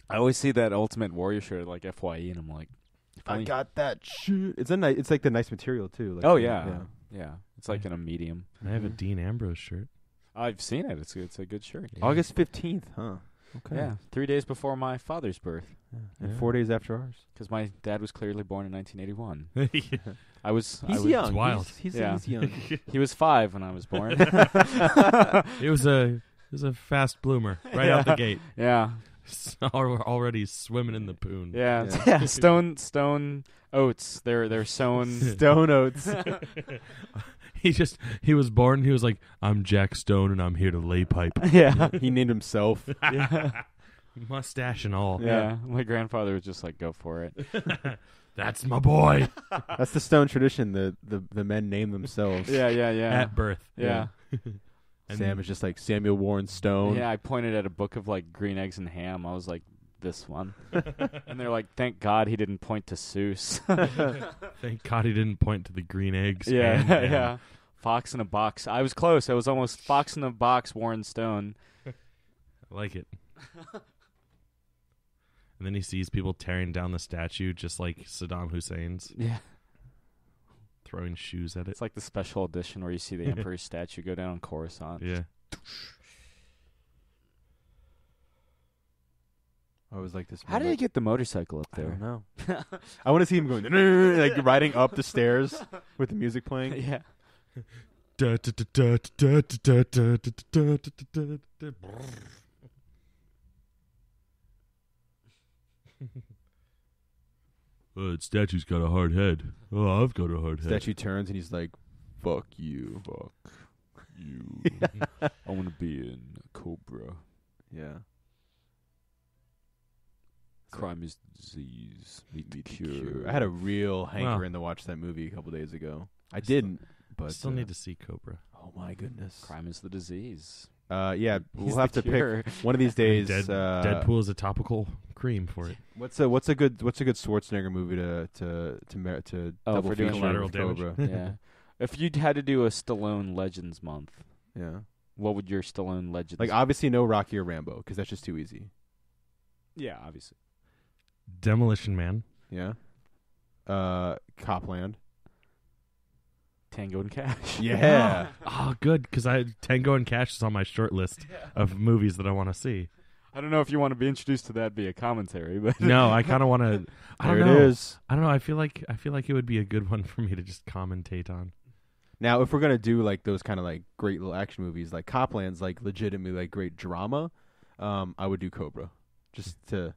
I always see that Ultimate Warrior shirt FYE, and I'm like, if I only- got that shit. It's like the nice material too. Oh, yeah. Yeah, it's like in a medium. I have a Dean Ambrose shirt. I've seen it. It's a good shirt. Yeah. August 15th, huh? Okay. Yeah, 3 days before my father's birth. Yeah. And Yeah. 4 days after ours. Because my dad was clearly born in 1981. Yeah. I was. He's I was, young. It's wild. He's Yeah. young. He was 5 when I was born. It was a fast bloomer right out the gate. Yeah, Already swimming in the poon. yeah. Yeah. Stone oats. They're sown. Stone Oats. He was born. He was like, I'm Jack Stone and I'm here to lay pipe. Yeah, He named himself. yeah. Mustache and all. Yeah. My grandfather was just like, go for it. That's my boy. That's the Stone tradition. The men name themselves. Yeah, yeah, yeah. At birth. Yeah. And Sam is just like Samuel Warren Stone. Yeah, I pointed at a book of like green eggs and ham. I was like, this one. And they're like, thank God he didn't point to Seuss. Thank God he didn't point to the green eggs. Yeah, and ham. yeah. Fox in a box. I was close. I was almost Fox in a box, Warren Stone. I like it. And then he sees people tearing down the statue just like Saddam Hussein's, Yeah. throwing shoes at it. It's like the special edition where you see the Emperor's statue go down on Coruscant. Yeah. I always like this. How did he get the motorcycle up I don't there? know. I want to see him going like riding up the stairs with the music playing. Yeah. That statue's got a hard head. Oh, I've got a hard head. Statue turns and he's like, "Fuck you." Fuck you. I want to be in Cobra. Yeah. Crime is disease. Meet the cure. I had a real hankering to watch that movie a couple days ago. I didn't, I but still need to see Cobra. Oh my goodness. Crime is the disease. Yeah, He's we'll have the to cure. pick one of these days. Deadpool is a topical cream for it. What's a good Schwarzenegger movie to Oh, double for doing feature collateral with damage. Cobra? Yeah. If you'd had to do a Stallone Legends month, Yeah, what would your Stallone Legends? like obviously no Rocky or Rambo because that's just too easy. yeah, obviously. Demolition Man. Yeah, Copland. Tango and Cash. Yeah, Oh, good, because Tango and Cash is on my short list of movies that I want to see. I don't know if you want to be introduced to that via commentary, but No, I kind of want to. I there don't it know. is. I don't know. I feel like it would be a good one for me to just commentate on. Now, if we're gonna do like those kind of like great little action movies, like Copland's like legitimately like great drama, I would do Cobra, just to.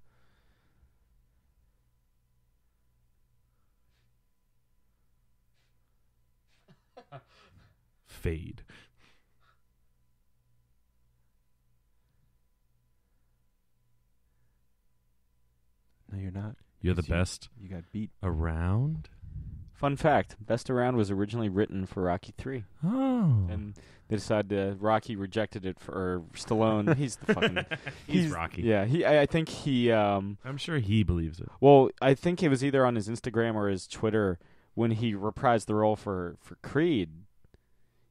Fade. No, you're not. You're the You- best You got beat. around. fun fact: Best Around was originally written for Rocky 3, Oh. and they decided Rocky rejected it for Stallone. He's the fucking. He's Rocky. Yeah, I think he. I'm sure he believes it. Well, I think it was either on his Instagram or his Twitter when he reprised the role for Creed.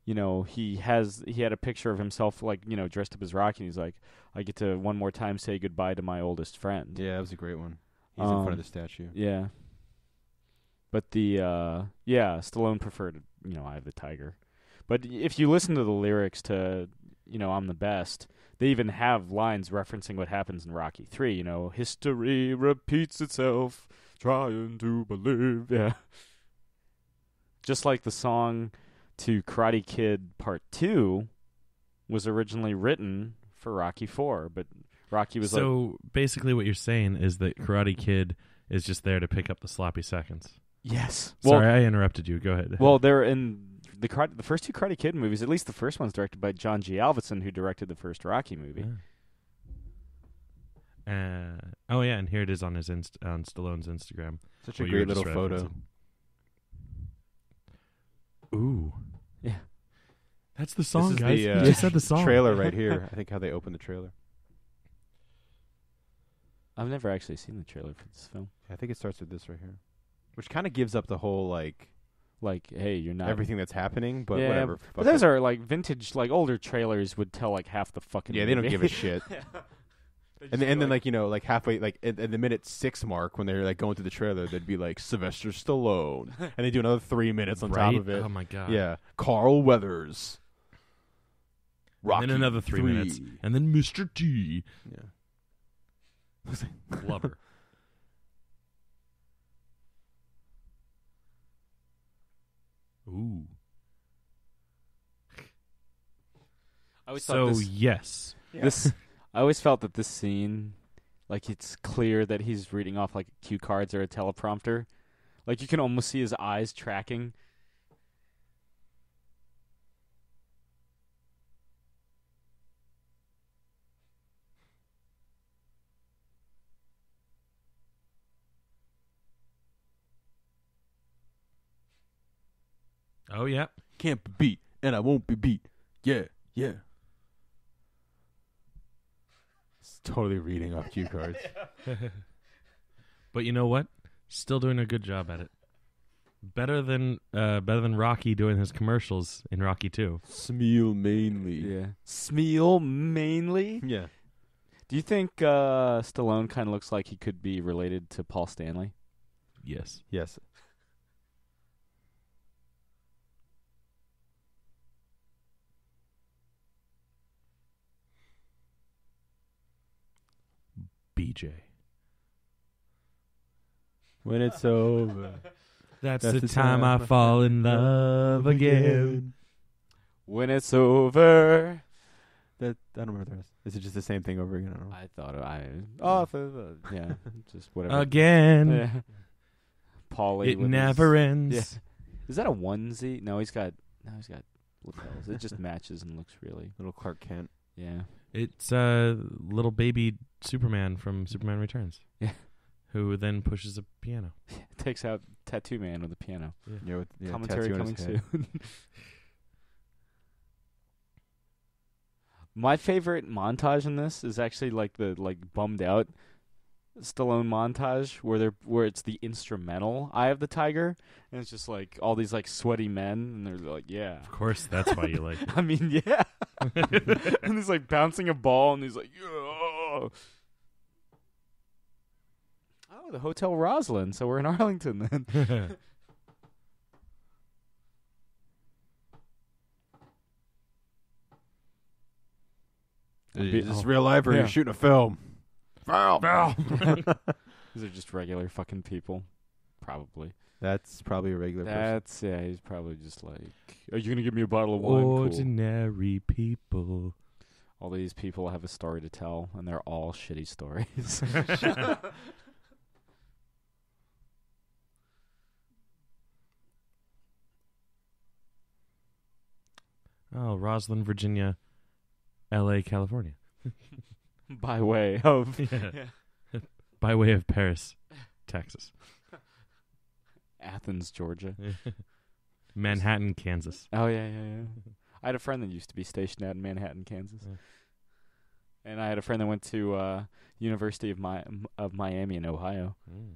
You know, he had a picture of himself like, you know, dressed up as Rocky, and he's like, I get to one more time say goodbye to my oldest friend. Yeah, that was a great one. He's in front of the statue. Yeah. But Stallone preferred, you know, Eye of the Tiger. But if you listen to the lyrics to, you know, I'm the best, they even have lines referencing what happens in Rocky 3, you know, history repeats itself, trying to believe. Yeah. Just like the song to Karate Kid Part 2 was originally written for Rocky 4, but Rocky was So basically what you're saying is that Karate Kid is just there to pick up the sloppy seconds. yes. Sorry, I interrupted you. Go ahead. Well, they're in the first two Karate Kid movies. At least the first one's directed by John G. Alvinson, who directed the first Rocky movie. Oh yeah, and here it is on his on Stallone's Instagram. Such a What you were great little just photo. referencing. Ooh, Yeah. that's the song, This is guys. the, You just said the song. Trailer right here. I think how they open the trailer. I've never actually seen the trailer for this film. I think it starts with this right here, which kind of gives up the whole like Like, hey, you're not everything that's happening, but yeah, whatever. But Fuck those it. are like vintage, like older trailers would tell like half the fucking. Yeah, they don't movie. give a shit. And then like like halfway like at the minute 6 mark when they're like going through the trailer, they'd be like Sylvester Stallone, and they do another 3 minutes on top of it. Oh my god! Yeah, Carl Weathers. Rocky and then another 3 minutes, and then Mr. T. Yeah. Lover. Ooh. I always So thought this, yes. this. I always felt that this scene, like it's clear that he's reading off like cue cards or a teleprompter. Like you can almost see his eyes tracking. Oh yeah. Can't be beat, and I won't be beat. Yeah, yeah. It's totally reading off cue cards. But you know what? Still doing a good job at it. Better than Rocky doing his commercials in Rocky 2. Smeal mainly. Yeah, Smeal mainly. Yeah. Do you think Stallone kind of looks like he could be related to Paul Stanley? Yes. Yes. BJ. When it's over. That's the time I fall in love again. When it's over. That I don't remember the rest. Is it just the same thing over again? I don't know. Yeah, just whatever. Again. Yeah. Paulie. It with never his, ends. Yeah. Is that a onesie? No, he's got lapels. It just matches and looks really. Little Clark Kent. Yeah. It's little baby Superman from Superman Returns. Yeah. Who then pushes a piano. Takes out Tattoo Man with a piano. Yeah, with Commentary tattoo on coming his head. soon. My favorite montage in this is actually like the bummed out Stallone montage where it's the instrumental Eye of the Tiger, and it's just like all these like sweaty men, and they're like, yeah. Of course, that's why you like it. I mean, yeah. And he's like bouncing a ball, and he's like, yeah. Oh, the Hotel Roslyn. So we're in Arlington then. Is this real life or are you shooting a film? Foul. These are just regular fucking people. Probably. That's probably a regular person. Yeah, he's probably just like, are you going to give me a bottle of wine? Cool. Ordinary people. All these people have a story to tell, and they're all shitty stories. Oh, Roslyn, Virginia, L.A., California. By way of... Yeah. By way of Paris, Texas. Athens, Georgia. Manhattan, Kansas. Oh, yeah. I had a friend that used to be stationed out in Manhattan, Kansas. Yeah. And I had a friend that went to University of Miami in Ohio. Mm.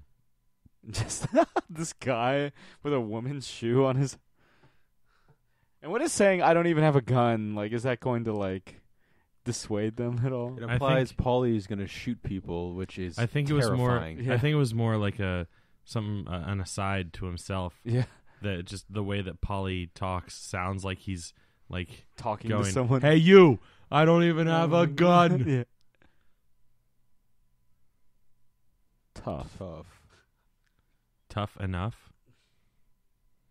Just this guy with a woman's shoe on his... And what is saying, I don't even have a gun, like, is that going to, like, dissuade them at all? It implies Paulie's going to shoot people, which is I think terrifying. It was more. Yeah. I think it was more like an aside to himself. Yeah. That just the way that Paulie talks sounds like he's like talking going, to someone. Hey, you! I don't even have a gun. Yeah. Tough enough.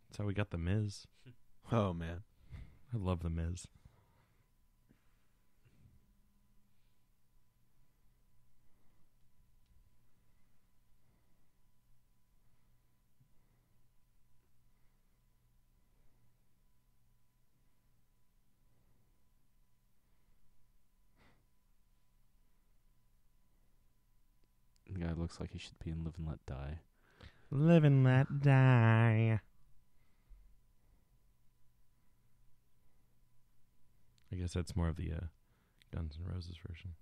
That's how we got the Miz. Oh man, I love the Miz. The guy looks like he should be in Live and Let Die. Live and Let Die. I guess that's more of the Guns N' Roses version.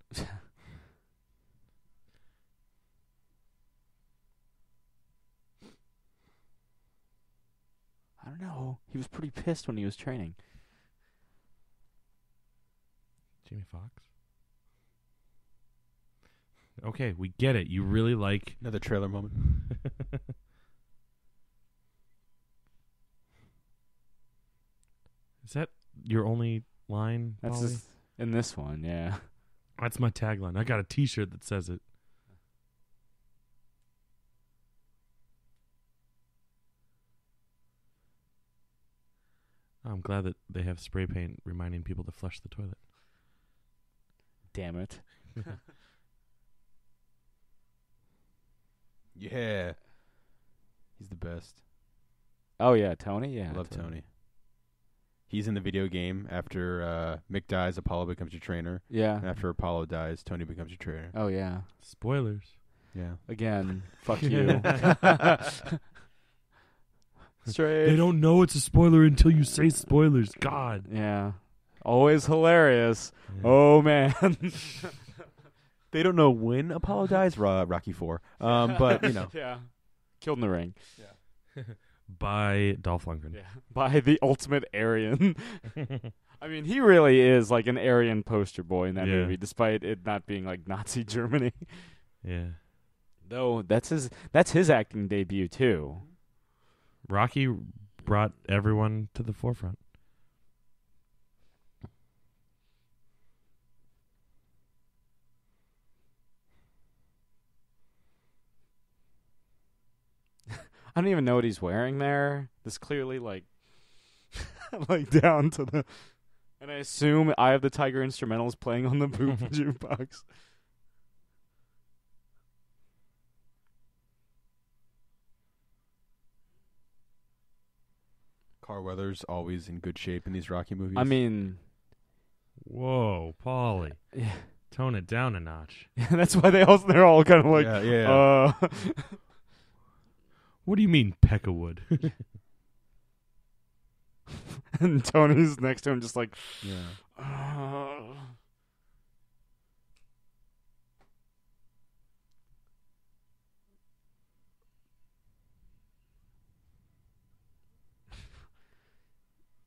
I don't know. He was pretty pissed when he was training. Jamie Foxx? Okay, we get it. You really like... Another trailer moment. Is that your only line, That's Polly? just in this one, yeah. That's my tagline. I got a T-shirt that says it. I'm glad that they have spray paint reminding people to flush the toilet. Damn it. Yeah. He's the best. Oh, yeah, Tony? Yeah. I love Tony. He's in the video game. After Mick dies, Apollo becomes your trainer. Yeah. And after Apollo dies, Tony becomes your trainer. Oh, yeah. Spoilers. Yeah. Again, fuck you. Straight. They don't know it's a spoiler until you say spoilers. God. Yeah. Always hilarious. Yeah. Oh, man. They don't know when Apollo dies. Rocky 4. But, you know. Yeah. Killed in the ring. By Dolph Lundgren. Yeah. By the ultimate Aryan. I mean, he really is like an Aryan poster boy in that Yeah. movie, despite it not being like Nazi Germany. Yeah. Though that's his acting debut too. Rocky brought everyone to the forefront. I don't even know what he's wearing there. This clearly like like down to the, and I assume Eye of the Tiger instrumental is playing on the boom jukebox. Carl Weathers always in good shape in these Rocky movies. I mean, Whoa, Paulie. yeah, Tone it down a notch. that's why they're all kind of like, yeah. What do you mean, Peckerwood? and Tony's next to him just like, Yeah.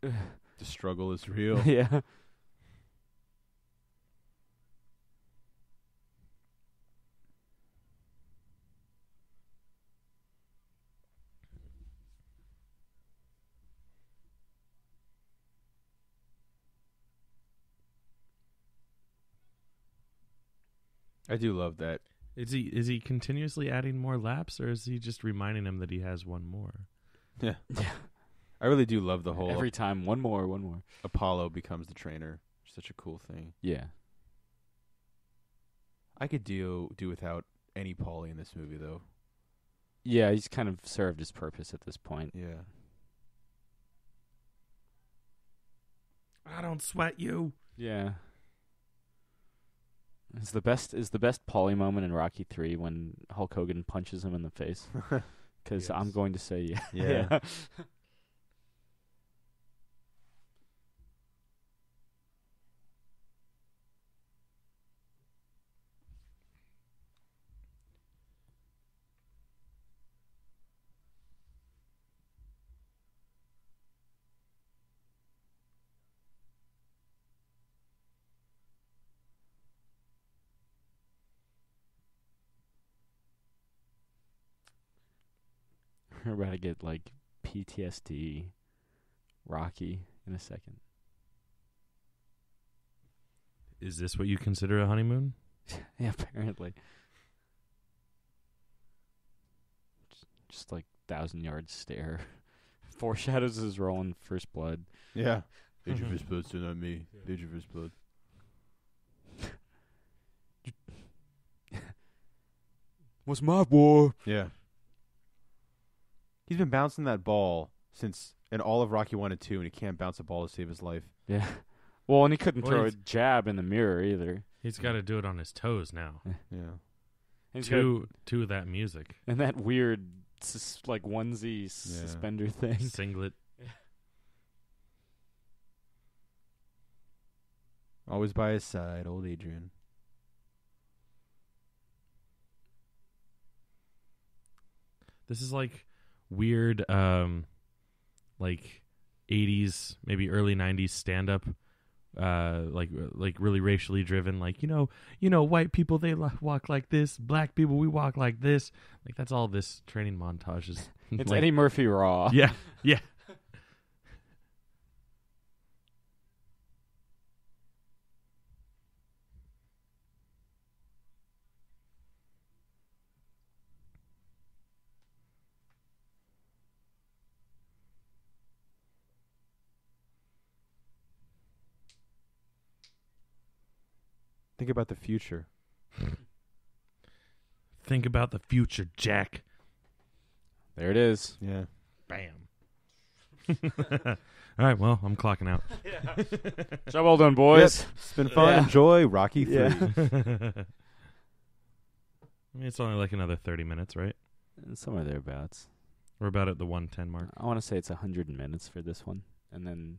The struggle is real. yeah. I do love that. Is he continuously adding more laps, or is he just reminding him that he has one more? Yeah. Yeah. I really do love the whole Every time, one more. Apollo becomes the trainer. Such a cool thing. Yeah. I could do without any Paulie in this movie, though. Yeah, he's kind of served his purpose at this point. Yeah. I don't sweat you. Yeah. It's the best Paulie moment in Rocky 3 when Hulk Hogan punches him in the face. Because Yes. I'm going to say yeah. Yeah. We're about to get like PTSD Rocky in a second. Is this what you consider a honeymoon? Yeah, apparently. Just like 1,000-yard stare. Foreshadows his role in First Blood. Yeah. Did your first blood, not me. Did your first blood. What's my war? Yeah. He's been bouncing that ball since in all of Rocky 1 and 2, and he can't bounce a ball to save his life. Yeah. Well, and he couldn't Well, throw a he's- jab in the mirror either. He's got to do it on his toes now. Yeah. And he's To that music. and that weird like onesie suspender thing. Singlet. Always by his side, old Adrian. This is like weird, like 80s, maybe early 90s stand-up like really racially driven, like white people they walk like this, black people we walk like this. Like that's all this training montage is. It's like, Eddie Murphy raw. Yeah. Think about the future. Think about the future, Jack. There it is. Yeah. Bam. All right, well, I'm clocking out. Job well done, boys. Yep. It's been fun. Yeah. Enjoy Rocky 3. Yeah. I mean, it's only like another 30 minutes, right? Somewhere thereabouts. We're about at the 110 mark. I want to say it's 100 minutes for this one, and then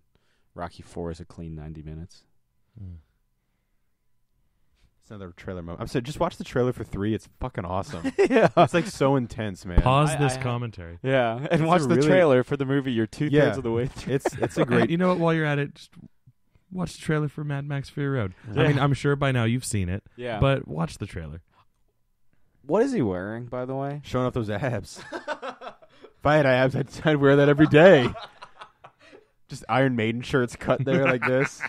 Rocky 4 is a clean 90 minutes. It's another trailer moment. I'm saying, just watch the trailer for 3. It's fucking awesome. Yeah. It's like so intense, man. Pause this commentary. Yeah, and It's watch a the really- trailer for the movie. You're 2/3 of the way through. It's a great. You know what? While you're at it, just watch the trailer for Mad Max Fury Road. Yeah. I mean, I'm sure by now you've seen it, Yeah. but watch the trailer. What is he wearing, by the way? Showing off those abs. If I had abs, I'd wear that every day. Just Iron Maiden shirts cut there like this.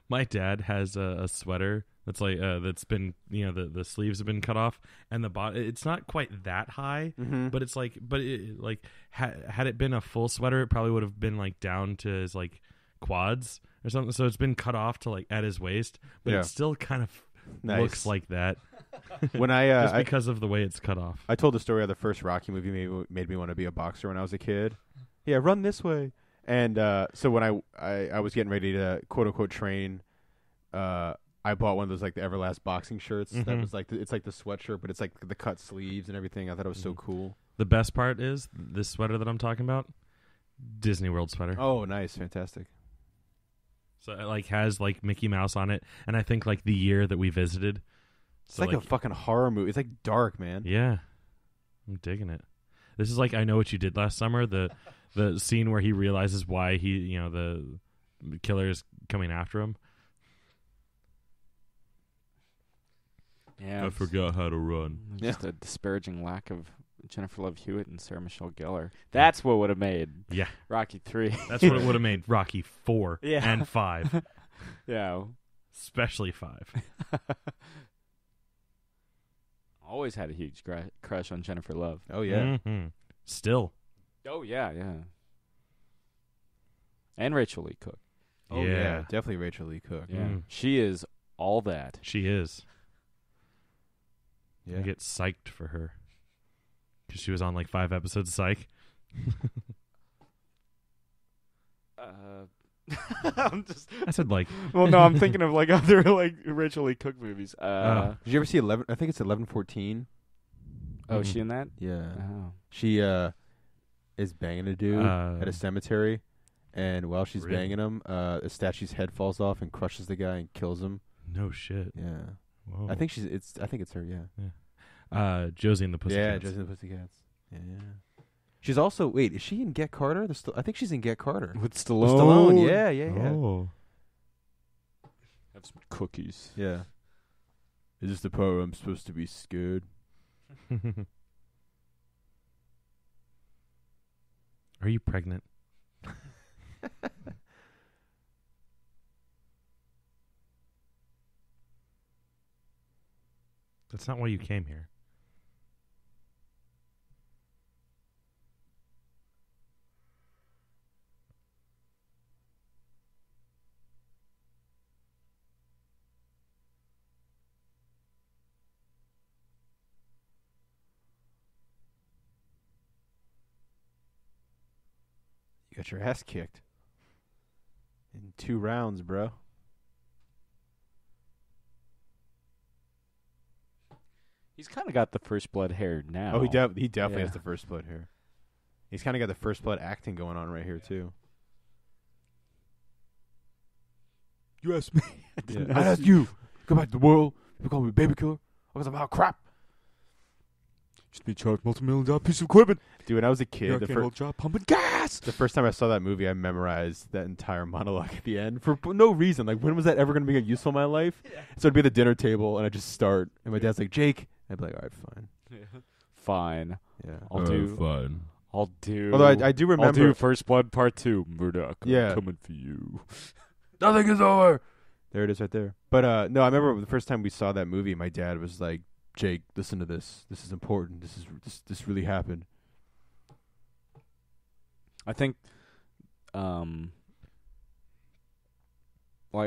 My dad has a sweater that's like that's been the sleeves have been cut off and the bottom it's not quite that high, but it's like had it been a full sweater it probably would have been like down to his like quads or something. So it's been cut off to like at his waist, but it still kind of looks like that. When I just because of the way it's cut off. I told the story of the first Rocky movie made me want to be a boxer when I was a kid. Yeah, run this way. And so when I was getting ready to quote unquote train, I bought one of those like the Everlast boxing shirts. That was like it's like the sweatshirt, but it's like the cut sleeves and everything. I thought it was so cool. The best part is this sweater that I'm talking about, Disney World sweater. Oh, nice, fantastic. So it like has like Mickey Mouse on it, and I think like the year that we visited. It's like a fucking horror movie. It's like dark, man. Yeah, I'm digging it. This is like I Know What You Did Last Summer. The scene where he realizes why the killer is coming after him. Yeah, I forgot how to run. Just a disparaging lack of Jennifer Love Hewitt and Sarah Michelle Gellar. That's what would have made Rocky 3. That's what it would have made Rocky 4 and 5. Yeah. Especially 5. Always had a huge crush on Jennifer Love. Oh, yeah. Mm-hmm. Still. Oh, yeah. And Rachel Lee Cook. Oh, yeah. Definitely Rachel Lee Cook. Yeah. She is all that. She is. Yeah. I get psyched for her. Because she was on like 5 episodes of Psych. I said like. Well, no, I'm thinking of like other like Rachel Lee Cook movies. Did you ever see 11? I think it's 11-14. Oh, is she in that? Yeah. Oh. She is banging a dude at a cemetery, and while she's banging him, a statue's head falls off and crushes the guy and kills him. No shit. Yeah. Whoa. I think it's her. Yeah. Josie and the Pussycats. Yeah, Josie and the Pussycats. Yeah. She's also is she in Get Carter? I think she's in Get Carter With Stallone. With Stallone. Yeah. Oh. Have some cookies. Yeah. Is this the part where I'm supposed to be scared? Are you pregnant? That's not why you came here. You got your ass kicked in 2 rounds, bro. He's kind of got the first blood hair now. Oh, he definitely has the first blood hair. He's kind of got the first blood acting going on right here too. You asked me. I asked you. Go back to the world. You call me baby killer because I'm out crap. Should be charged multi-million-dollar piece of equipment. Dude, when I was a kid, job pumping gas. the first time I saw that movie, I memorized that entire monologue at the end for no reason. Like, when was that ever going to be useful in my life? Yeah. So I'd be at the dinner table, and I'd just start, and my dad's like, Jake. I'd be like, all right, fine. Yeah. Fine. Yeah. I'll do. Fine. I'll do. Although I do remember. I'll do First Blood Part 2. Murdoch, Yeah. I'm coming for you. Nothing is over. There it is right there. But no, I remember the first time we saw that movie, my dad was like, Jake, listen to this. This is important. This really happened. I think, like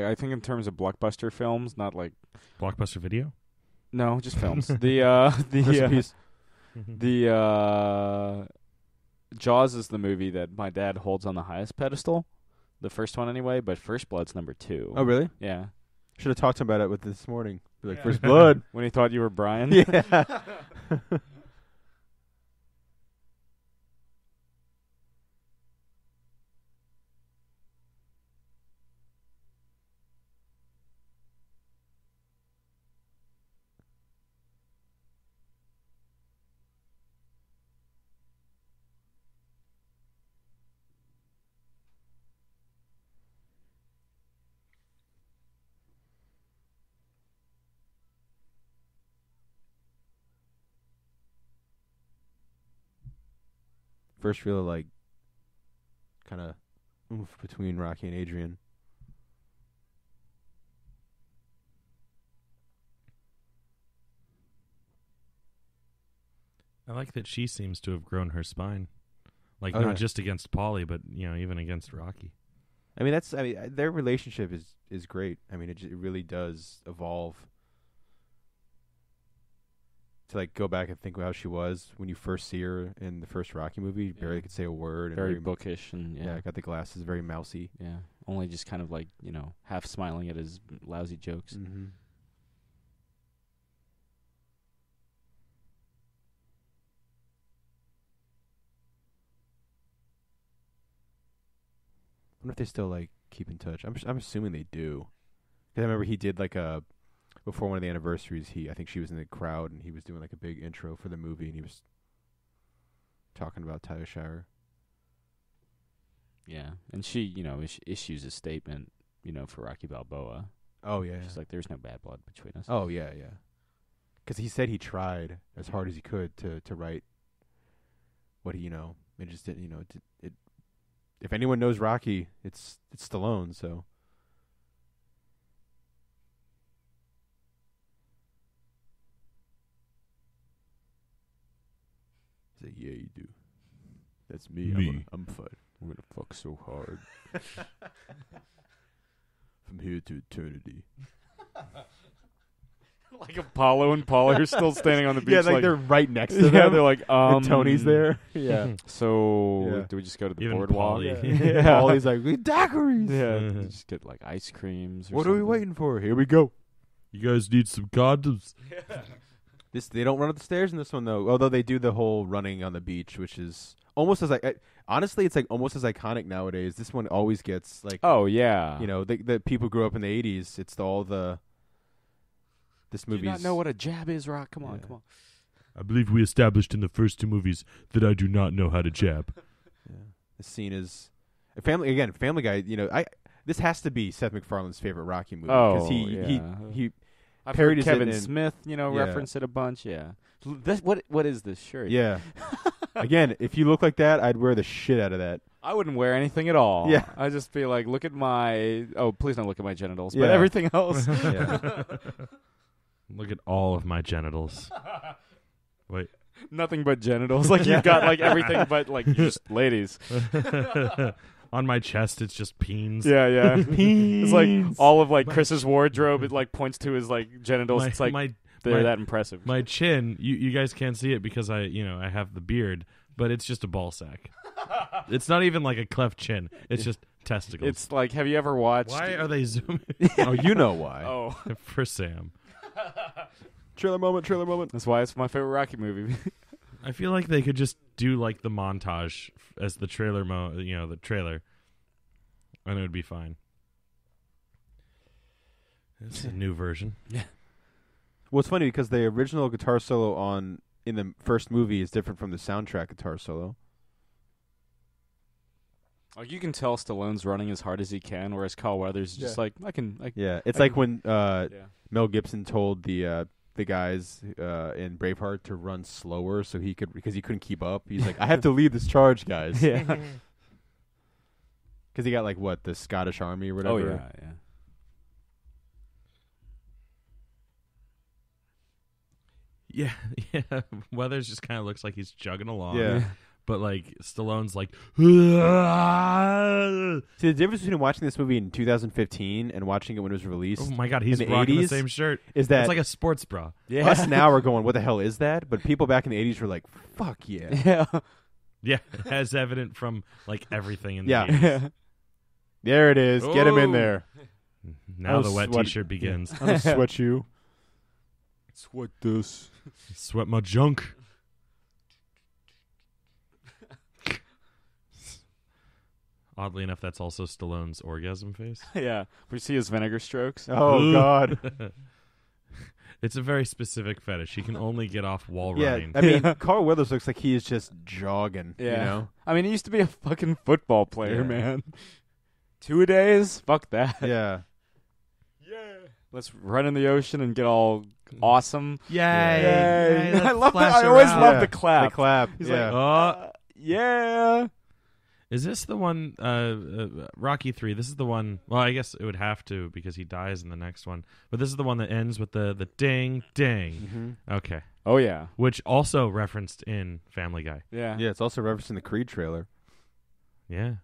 I think in terms of blockbuster films, not like Blockbuster Video. no, just films. Rest in peace. Jaws is the movie that my dad holds on the highest pedestal. The first one anyway, but First Blood's number 2. Oh, really? Yeah. Should have talked to him about it with this morning. Be like, First Blood. When he thought you were Brian. Yeah. First real, like, kind of oomph between Rocky and Adrian. I like that she seems to have grown her spine. Like, Oh, not yeah. just against Paulie, but, even against Rocky. I mean, their relationship is great. I mean, it really does evolve. To, like, go back and think of how she was when you first see her in the first Rocky movie. You barely could say a word. Very and bookish and yeah, got the glasses, very mousy. Yeah. Only just kind of like, half smiling at his lousy jokes. Mm-hmm. I wonder if they still, like, keep in touch. I'm assuming they do. 'Cause I remember he did, like, before one of the anniversaries, I think she was in the crowd, and he was doing, like, a big intro for the movie, and he was talking about Tyler Shire. Yeah. And she, issues a statement, for Rocky Balboa. Oh, yeah. She's like, there's no bad blood between us. Oh, yeah, yeah. Because he said he tried as hard as he could to write what he, it just didn't, it if anyone knows Rocky, it's Stallone, so. He's like, yeah, you do. That's me. Me. I'm fine. I'm gonna fuck so hard. From here to eternity. Like Apollo and Paul are still standing on the beach. Yeah, like they're right next to them. Yeah, they're like, And Tony's there. Yeah. So, Yeah. do we just go to the Even boardwalk? Paulie. Yeah. Paulie's like, we daiquiris. Yeah. Just get like ice creams. Or What are we something. waiting for? Here we go. You guys need some condoms. They don't run up the stairs in this one though. Although they do the whole running on the beach, which is almost as honestly, it's like almost as iconic nowadays. This one always gets like, Oh yeah. the people grew up in the '80s. It's this Do you movie's. not know what a jab is, Rock? Come on, Yeah. come on. I believe we established in the first 2 movies that I do not know how to jab. Yeah. The scene is Family Guy. This has to be Seth MacFarlane's favorite Rocky movie Oh, he I've parodied heard it Kevin in- Smith, reference it a bunch. Yeah. What is this shirt? yeah. Again, if you look like that, I'd wear the shit out of that. I wouldn't wear anything at all. Yeah. I'd just be like, look at my. Oh, please don't look at my genitals. But Yeah. everything else. Yeah. Look at all of my genitals. Wait. Nothing but genitals. Like you've got like everything but like just ladies. On my chest, it's just peens. Yeah, yeah. It's like Peens. all of like Chris's wardrobe. It like points to his like genitals. My, It's like my, they're my- that impressive. my chin, you guys can't see it because I have the beard, but it's just a ball sack. It's not even like a cleft chin. It's just testicles. It's like, have you ever watched? Why are they zooming Oh, you know why. Oh, for Sam? Trailer moment. that's why it's my favorite Rocky movie. I feel like they could just do like the montage as the trailer the trailer, and it would be fine. It's a new version. Well, it's funny because the original guitar solo in the first movie is different from the soundtrack guitar solo. Like you can tell Stallone's running as hard as he can, whereas Carl Weathers is just like Yeah, it's I like can- when Mel Gibson told the guys in Braveheart to run slower so he could because he couldn't keep up. He's like, I have to lead this charge, guys. Yeah. Because he got like what the Scottish Army or whatever. Oh yeah, yeah. Yeah. Weathers just kind of looks like he's chugging along. Yeah. But like Stallone's like, See, the difference between watching this movie in 2015 and watching it when it was released oh my god, he's in the rocking 80s, the same shirt. is that It's like a sports bra. Yeah. us now are going, what the hell is that? But people back in the 80s were like, fuck yeah. Yeah. Yeah, as evident from like everything in the Yeah. 80s. Yeah. There it is. Get him in Oh. there. Now I'll the wet sweat- t-shirt begins. I'm going to sweat you. Sweat this. Sweat my junk. Oddly enough, that's also Stallone's orgasm face. Yeah. We see his vinegar strokes. Oh, Ooh. God. It's a very specific fetish. He can only get off while Yeah, running. I mean, Carl Weathers looks like he is just jogging, Yeah. you know? I mean, he used to be a fucking football player, Yeah. man. 2-a-days? Fuck that. Yeah. Yeah. Let's run in the ocean and get all awesome. Yay! Yay. Let's I love that. splash I always around. love Yeah. the clap. The clap. He's yeah. like, yeah. Is this the one, Rocky 3? This is the one, well, I guess it would have to because he dies in the next one. But this is the one that ends with the ding, ding. Mhm. Okay. Oh, yeah. Which also referenced in Family Guy. Yeah. Yeah, it's also referenced in the Creed trailer. Yeah.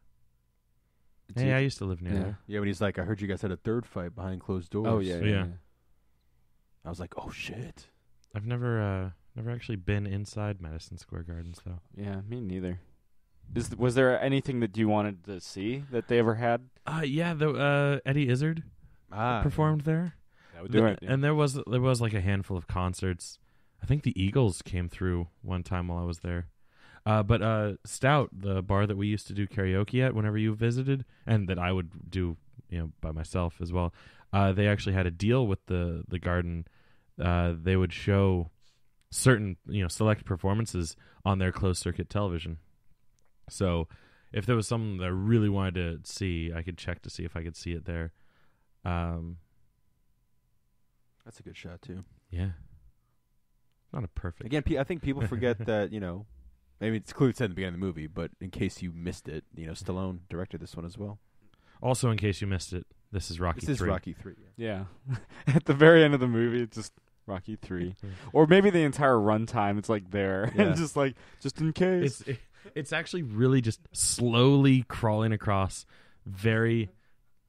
Hey, I used to live near Yeah. there. Yeah, when he's like, I heard you guys had a third fight behind closed doors. Oh, yeah. Yeah. I was like, oh, shit. I've never actually been inside Madison Square Gardens, though. Yeah, me neither. Was there anything that you wanted to see that they ever had? Yeah, the Eddie Izzard performed there. That would do it. And there was like a handful of concerts. I think the Eagles came through one time while I was there. But Stout, the bar that we used to do karaoke at whenever you visited, and that I would do, by myself as well. They actually had a deal with the garden. They would show certain, select performances on their closed circuit television. So if there was something that I really wanted to see, I could check to see if I could see it there. That's a good shot, too. Yeah. Not a perfect. Again, I think people forget that, maybe it's clearly said in the beginning of the movie, but in case you missed it, Stallone directed this one as well. Also, in case you missed it, this is Rocky 3. This is Rocky 3. Yeah. At the very end of the movie, it's just Rocky 3. Or maybe the entire runtime, it's like there. Yeah. And just like, just in case. It's actually really just slowly crawling across, very,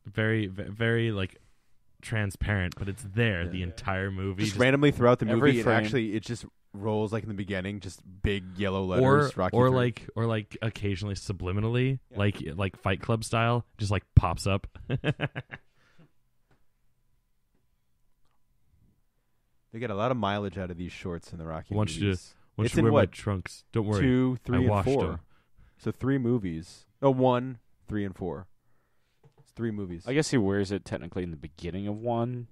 very, very like transparent, but it's there the entire movie. Just randomly throughout the every movie, and frame. actually it just rolls like in the beginning, just big yellow letters. Rocky or 3. like occasionally subliminally, like Fight Club style, just like pops up. They get a lot of mileage out of these shorts in the Rocky Want you to- movies. Once It's you in wear my what? trunks, don't worry. 2, 3, I and washed 4. them. So 3 movies. Oh, 1, 3, and 4. It's 3 movies. I guess he wears it technically in the beginning of one.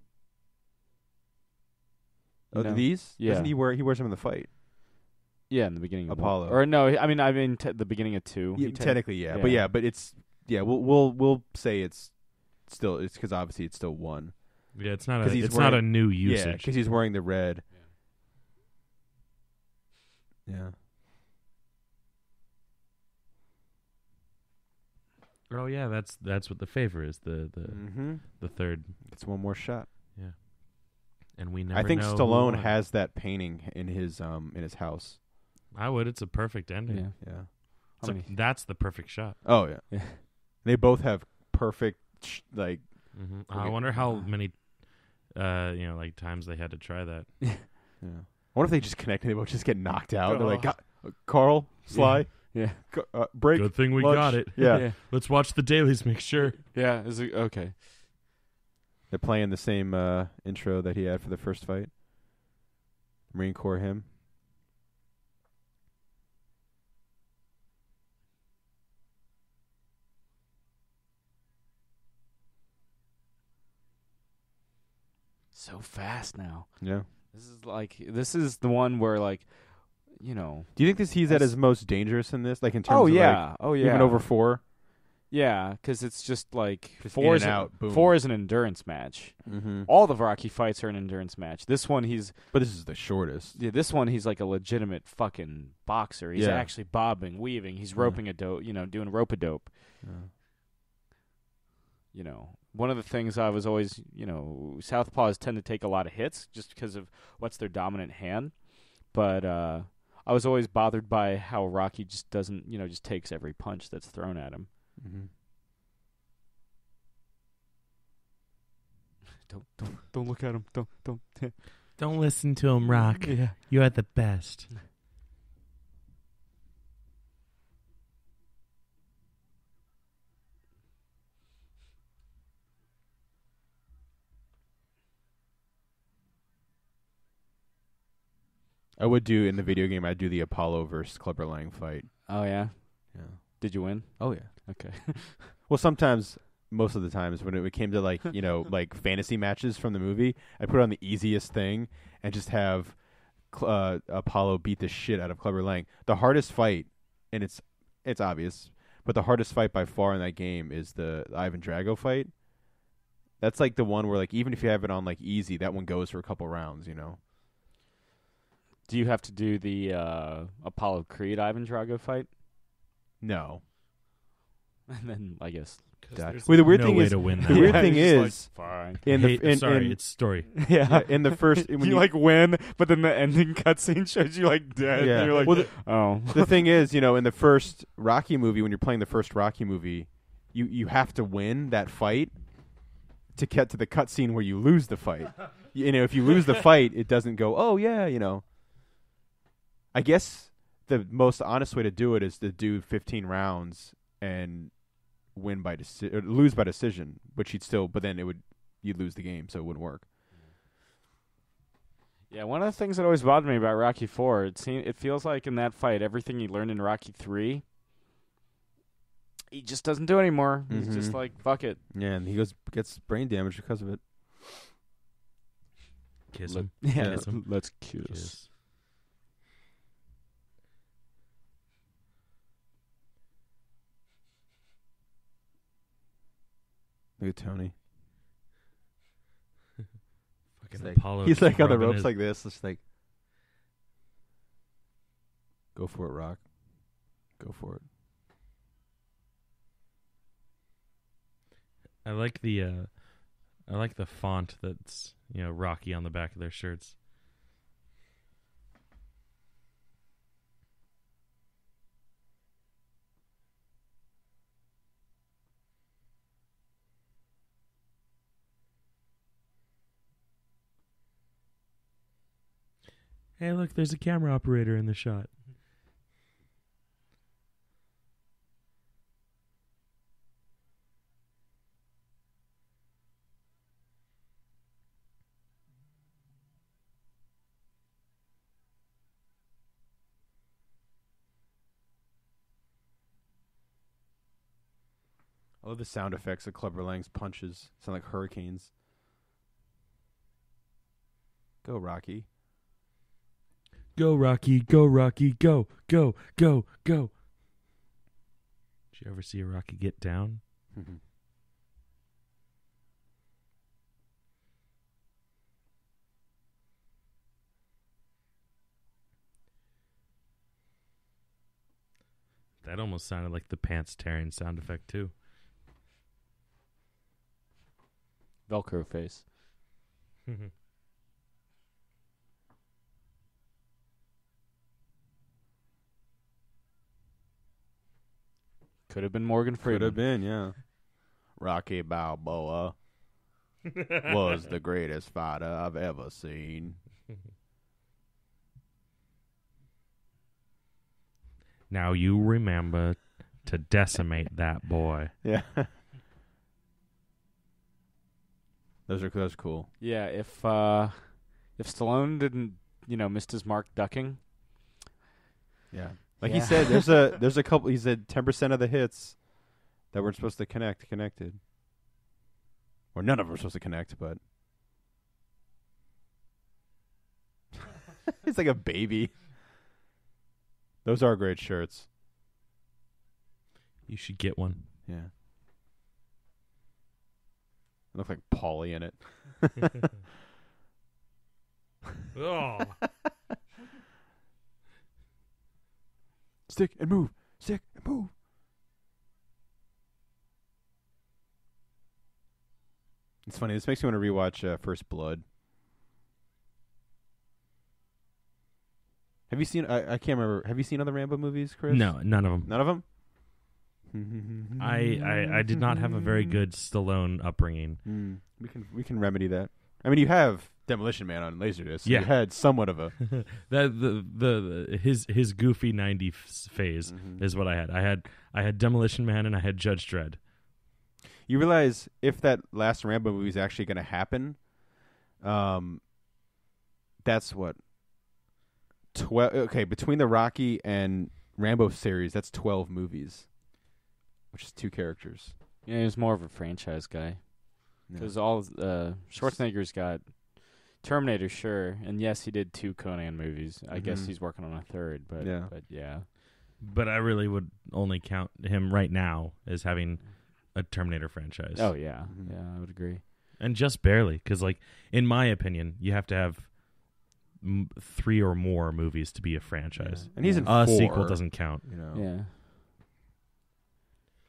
Oh, No. these? Yeah. Doesn't he wears them in the fight? Yeah, in the beginning of Apollo. one. Or no, I mean the beginning of 2. Yeah, He technically, yeah. But it's we'll say it's because obviously it's still 1. Yeah, it's not 'Cause he's not a wearing- new Yeah, usage. because he's wearing the red. Yeah. Oh yeah, that's what the favor is. The Mm-hmm. the third, It's one more shot. and we never. I think know who Stallone won. has that painting in his house. I would. It's a perfect ending. Yeah. Yeah. How So many? that's the perfect shot. Oh yeah. Yeah. They both have perfect like. I Okay. wonder how many, like times they had to try that. Yeah. I wonder if they just connected. They both just get knocked out. They're like, Oh. Carl, Sly, Yeah. break. Good thing we lunch." got it. Yeah. Yeah. Let's watch the dailies. Make sure. Yeah. Is it okay? They're playing the same intro that he had for the first fight. Marine Corps hymn. So fast now. Yeah. This is the one where like you know. Do you think he's at his most dangerous in this? Like in terms of yeah, even over 4? Yeah, because it's just like Just 4 in and out, boom. 4 is an endurance match. Mm-hmm. All the Rocky fights are an endurance match. This one But this is the shortest. Yeah, this one he's like a legitimate fucking boxer. He's actually bobbing, weaving. He's roping a dope, doing rope-a-dope. Yeah. You know, one of the things I was always, southpaws tend to take a lot of hits just because of what's their dominant hand. But I was always bothered by how Rocky just doesn't, just takes every punch that's thrown at him. Mm-hmm. Don't look at him. Don't. Don't listen to him, Rock. Yeah. You are the best. I would do in the video game. I'd do the Apollo versus Clubber Lang fight. Oh yeah. Yeah. Did you win? Oh yeah. Okay. Well, sometimes, most of the times, when it came to like fantasy matches from the movie, I put on the easiest thing and just have Apollo beat the shit out of Clubber Lang. The hardest fight, and it's obvious, but the hardest fight by far in that game is the Ivan Drago fight. That's like the one where like even if you have it on like easy, that one goes for a couple rounds. Do you have to do the Apollo Creed Ivan Drago fight? No. And then I guess. Well, the weird no thing way is, to win that. the weird thing is, fine. It's story. Yeah, in the first, when you like win, but then the ending cutscene shows you like dead. Yeah. And you're like, well, the thing is, in the first Rocky movie, when you're playing the first Rocky movie, you have to win that fight to get to the cutscene where you lose the fight. If you lose the fight, it doesn't go. Oh yeah, I guess the most honest way to do it is to do 15 rounds and win by lose by decision, but then you'd lose the game, so it wouldn't work. Yeah, one of the things that always bothered me about Rocky 4, it feels like in that fight, everything he learned in Rocky 3, he just doesn't do anymore. Mm-hmm. He's just like, fuck it. Yeah, and he gets brain damage because of it. Kiss him. Yeah, Kiss him. Let's kiss. Look at Tony. Fucking Apollo. He's like on the rubbing ropes his- like this. It's like, go for it, Rock. Go for it. I like the font that's Rocky on the back of their shirts. Hey, look, there's a camera operator in the shot. I love the sound effects of Clubber Lang's punches. Sound like hurricanes. Go, Rocky. Go, Rocky, go, Rocky, go, go, go, go. Did you ever see a Rocky get down? That almost sounded like the pants tearing sound effect, too. Velcro face. Could have been Morgan Freeman. Could have been, yeah. Rocky Balboa was the greatest fighter I've ever seen. Now you remember to decimate that boy. Yeah. Those are cool. Yeah, if Stallone didn't, missed his mark ducking. Yeah. Like he said, there's a couple. He said 10% of the hits that weren't supposed to connected, or none of them were supposed to connect. But it's like a baby. Those are great shirts. You should get one. Yeah. Look like Paulie in it. Oh. Stick and move. Stick and move. It's funny. This makes me want to rewatch First Blood. Have you seen? I can't remember. Have you seen other Rambo movies, Chris? No, none of them. None of them. I did not have a very good Stallone upbringing. We can remedy that. I mean, you have Demolition Man on Laserdisc. So Yeah. you had somewhat of a His goofy 90s phase is what I had. I had Demolition Man and I had Judge Dredd. You realize if that last Rambo movie is actually going to happen, that's what 12. Okay, between the Rocky and Rambo series, that's 12 movies, which is 2 characters. Yeah, he was more of a franchise guy. Because all Schwarzenegger's got Terminator, sure, and yes, he did 2 Conan movies. I guess he's working on a 3rd, but yeah. But I really would only count him right now as having a Terminator franchise. Oh yeah, yeah, I would agree. And just barely, because like in my opinion, you have to have 3 or more movies to be a franchise. And he's in a 4. sequel doesn't count. You know. Yeah.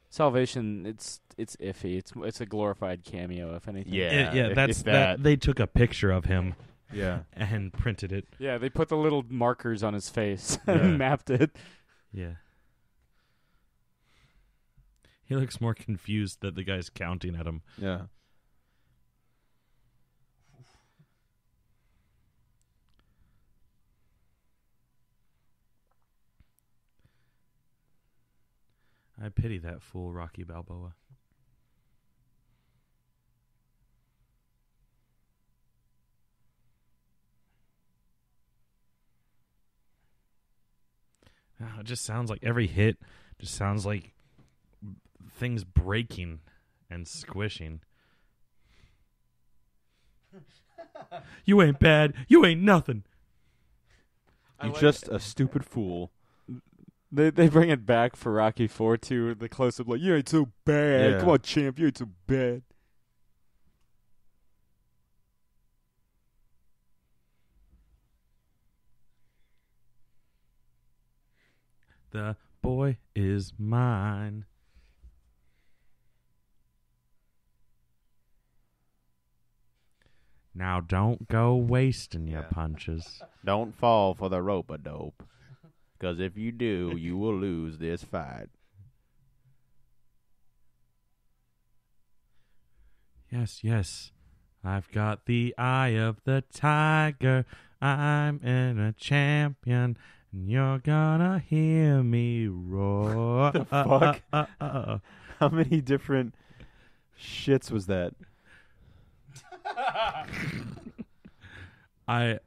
Salvation, it's iffy. It's a glorified cameo, if anything. Yeah. That's that. They took a picture of him, Yeah. and printed it. Yeah, they put the little markers on his face Yeah. and mapped it. Yeah. He looks more confused that the guy's counting at him. Yeah. I pity that fool, Rocky Balboa. It just sounds like every hit just sounds like things breaking and squishing. You ain't bad. You ain't nothing. You're just a stupid fool. They bring it back for Rocky 4 too. The close up, like, you ain't so bad. Yeah. Come on, champ, you ain't so bad. The boy is mine. Now don't go wasting your punches. Don't fall for the rope-a-dope. Because if you do, you will lose this fight. Yes, yes. I've got the eye of the tiger. I'm in a champion. And you're gonna hear me roar. The fuck? How many different shits was that? I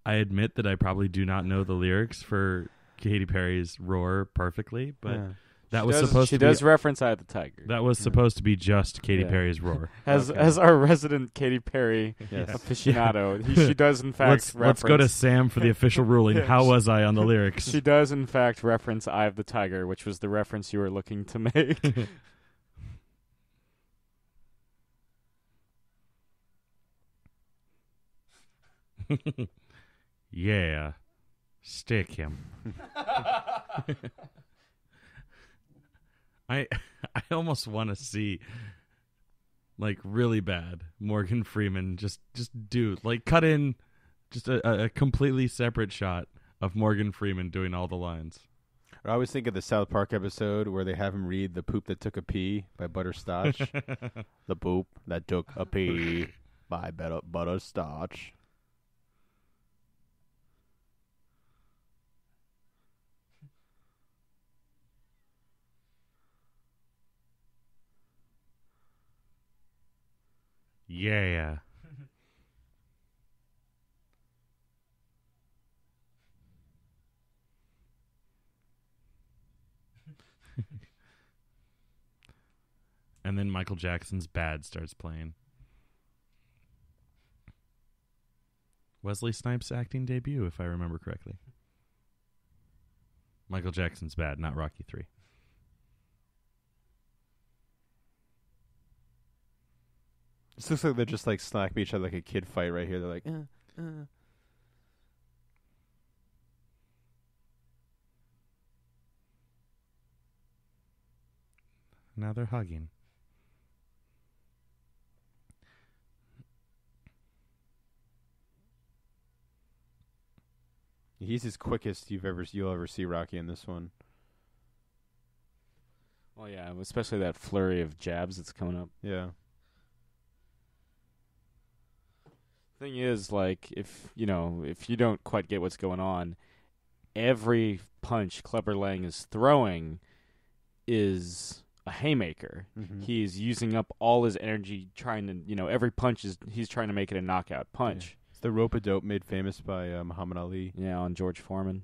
admit that I probably do not know the lyrics for Katy Perry's "Roar" perfectly, but that was supposed to be. She does reference "Eye of the Tiger." That was supposed to be just Katy Perry's "Roar." As our resident Katy Perry aficionado, she does in fact. Let's go to Sam for the official ruling. Yeah, How was I on the lyrics? She does in fact reference "Eye of the Tiger," which was the reference you were looking to make. Yeah, stick him. I almost want to see, like, really bad Morgan Freeman just do, like, cut in just a completely separate shot of Morgan Freeman doing all the lines. I always think of the South Park episode where they have him read "The Poop That Took a Pee" by Butterscotch. The poop that took a pee by Butterscotch. Yeah. And then Michael Jackson's "Bad" starts playing. Wesley Snipes' acting debut, if I remember correctly. Michael Jackson's bad, not Rocky 3. This looks like they're just like slapping each other like a kid fight right here. They're like, Now they're hugging. He's his quickest you'll ever see Rocky in this one. Well, yeah, especially that flurry of jabs that's coming up. Yeah. Thing is, like, if you don't quite get what's going on, every punch Clubber Lang is throwing is a haymaker. Mm-hmm. He's using up all his energy trying to, every punch he's trying to make it a knockout punch. Yeah. It's the rope-a-dope made famous by Muhammad Ali. Yeah, on George Foreman.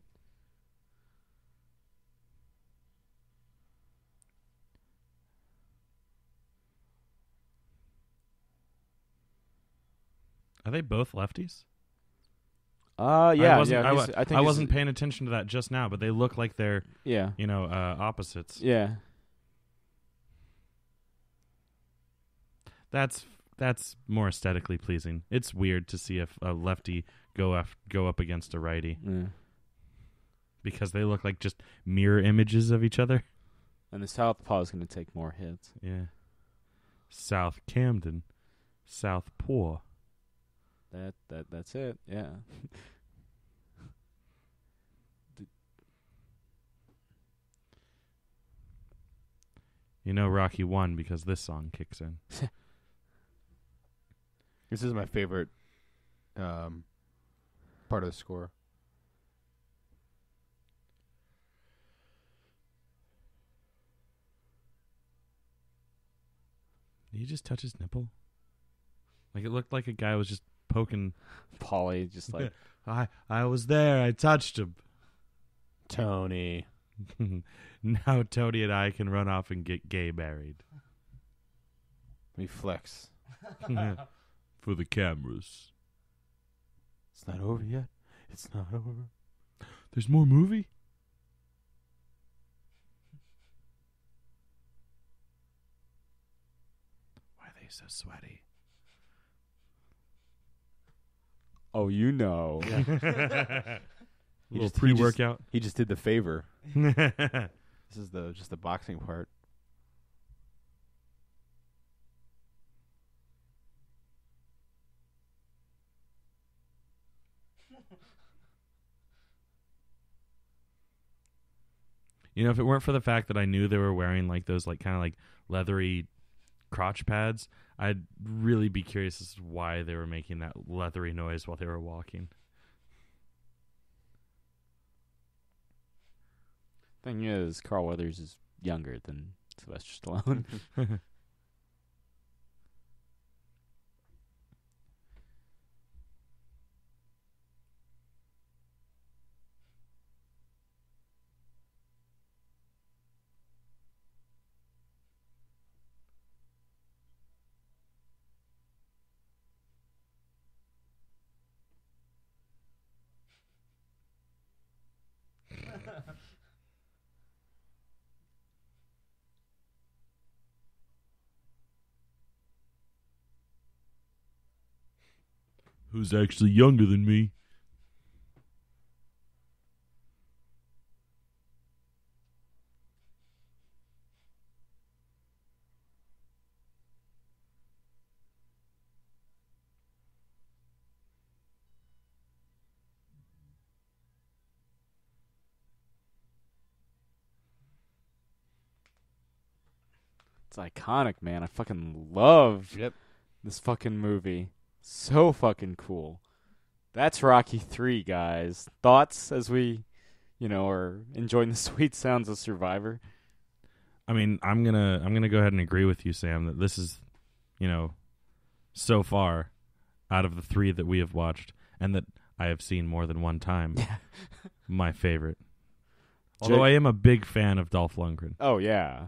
Are they both lefties? Yeah, I wasn't paying attention to that just now, but they look like they're opposites. Yeah. That's more aesthetically pleasing. It's weird to see a lefty go up against a righty because they look like just mirror images of each other. And the southpaw is going to take more hits. Yeah. South Camden, Southpaw. That's it. Yeah. Rocky won because this song kicks in. This is my favorite part of the score. Did he just touch his nipple? Like it looked like a guy was just poking Paulie, just like I was there, I touched him. Tony. Now Tony and I can run off and get gay married. We flex. For the cameras. It's not over yet. It's not over. There's more movie? Why are they so sweaty? Oh, Little pre-workout. He just did the favor. This is just the boxing part. If it weren't for the fact that I knew they were wearing like those like kind of like leathery crotch pads, I'd really be curious as to why they were making that leathery noise while they were walking. Thing is, Carl Weathers is younger than Sylvester Stallone. Who's actually younger than me? It's iconic, man. I fucking love Yep. this fucking movie. So fucking cool. That's Rocky 3, guys. Thoughts as we, are enjoying the sweet sounds of Survivor? I mean, I'm gonna go ahead and agree with you, Sam, that this is, so far out of the 3 that we have watched and that I have seen more than one time, my favorite. Although I am a big fan of Dolph Lundgren. Oh yeah.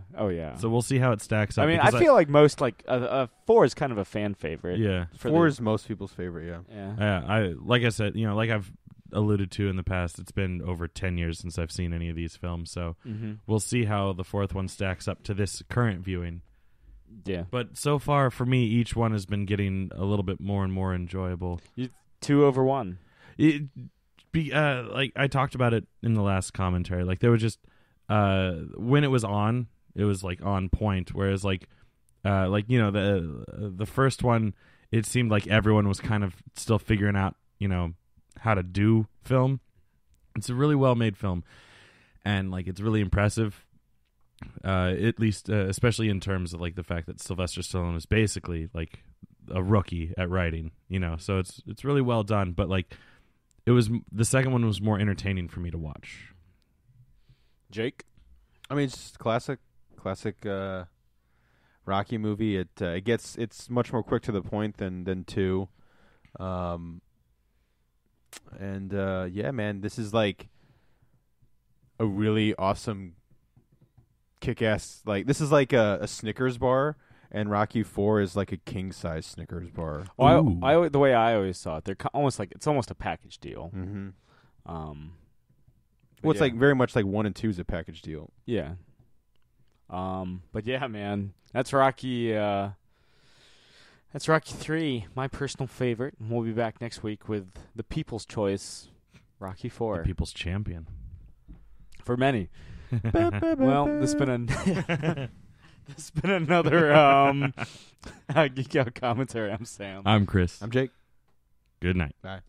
So we'll see how it stacks up. I mean, I feel like most 4 is kind of a fan favorite. Yeah. 4 is most people's favorite. Yeah. Yeah. Yeah. Like I said, like I've alluded to in the past, it's been over 10 years since I've seen any of these films, so we'll see how the fourth one stacks up to this current viewing. Yeah. But so far, for me, each one has been getting a little bit more and more enjoyable. 2 over 1. Like I talked about it in the last commentary. Like there was just when it was on, it was like on point. Whereas like the first one, it seemed like everyone was kind of still figuring out how to do film. It's a really well made film, and like it's really impressive. At least, especially in terms of like the fact that Sylvester Stallone is basically like a rookie at writing, So it's really well done. But like, the second one was more entertaining for me to watch. Jake, I mean, it's just classic Rocky movie. It's much more quick to the point than 2. Yeah, man, this is like a really awesome kick-ass, like this is like a Snickers bar, and Rocky 4 is like a king-size Snickers bar. Well, the way I always saw it, they're almost a package deal. Mm-hmm. It's like very much like 1 and 2 is a package deal. Yeah. But yeah, man, that's Rocky. That's Rocky 3, my personal favorite. And we'll be back next week with the people's choice, Rocky 4. The people's champion. For many. Well, this has been another Geek Out commentary. I'm Sam. I'm Chris. I'm Jake. Good night. Bye.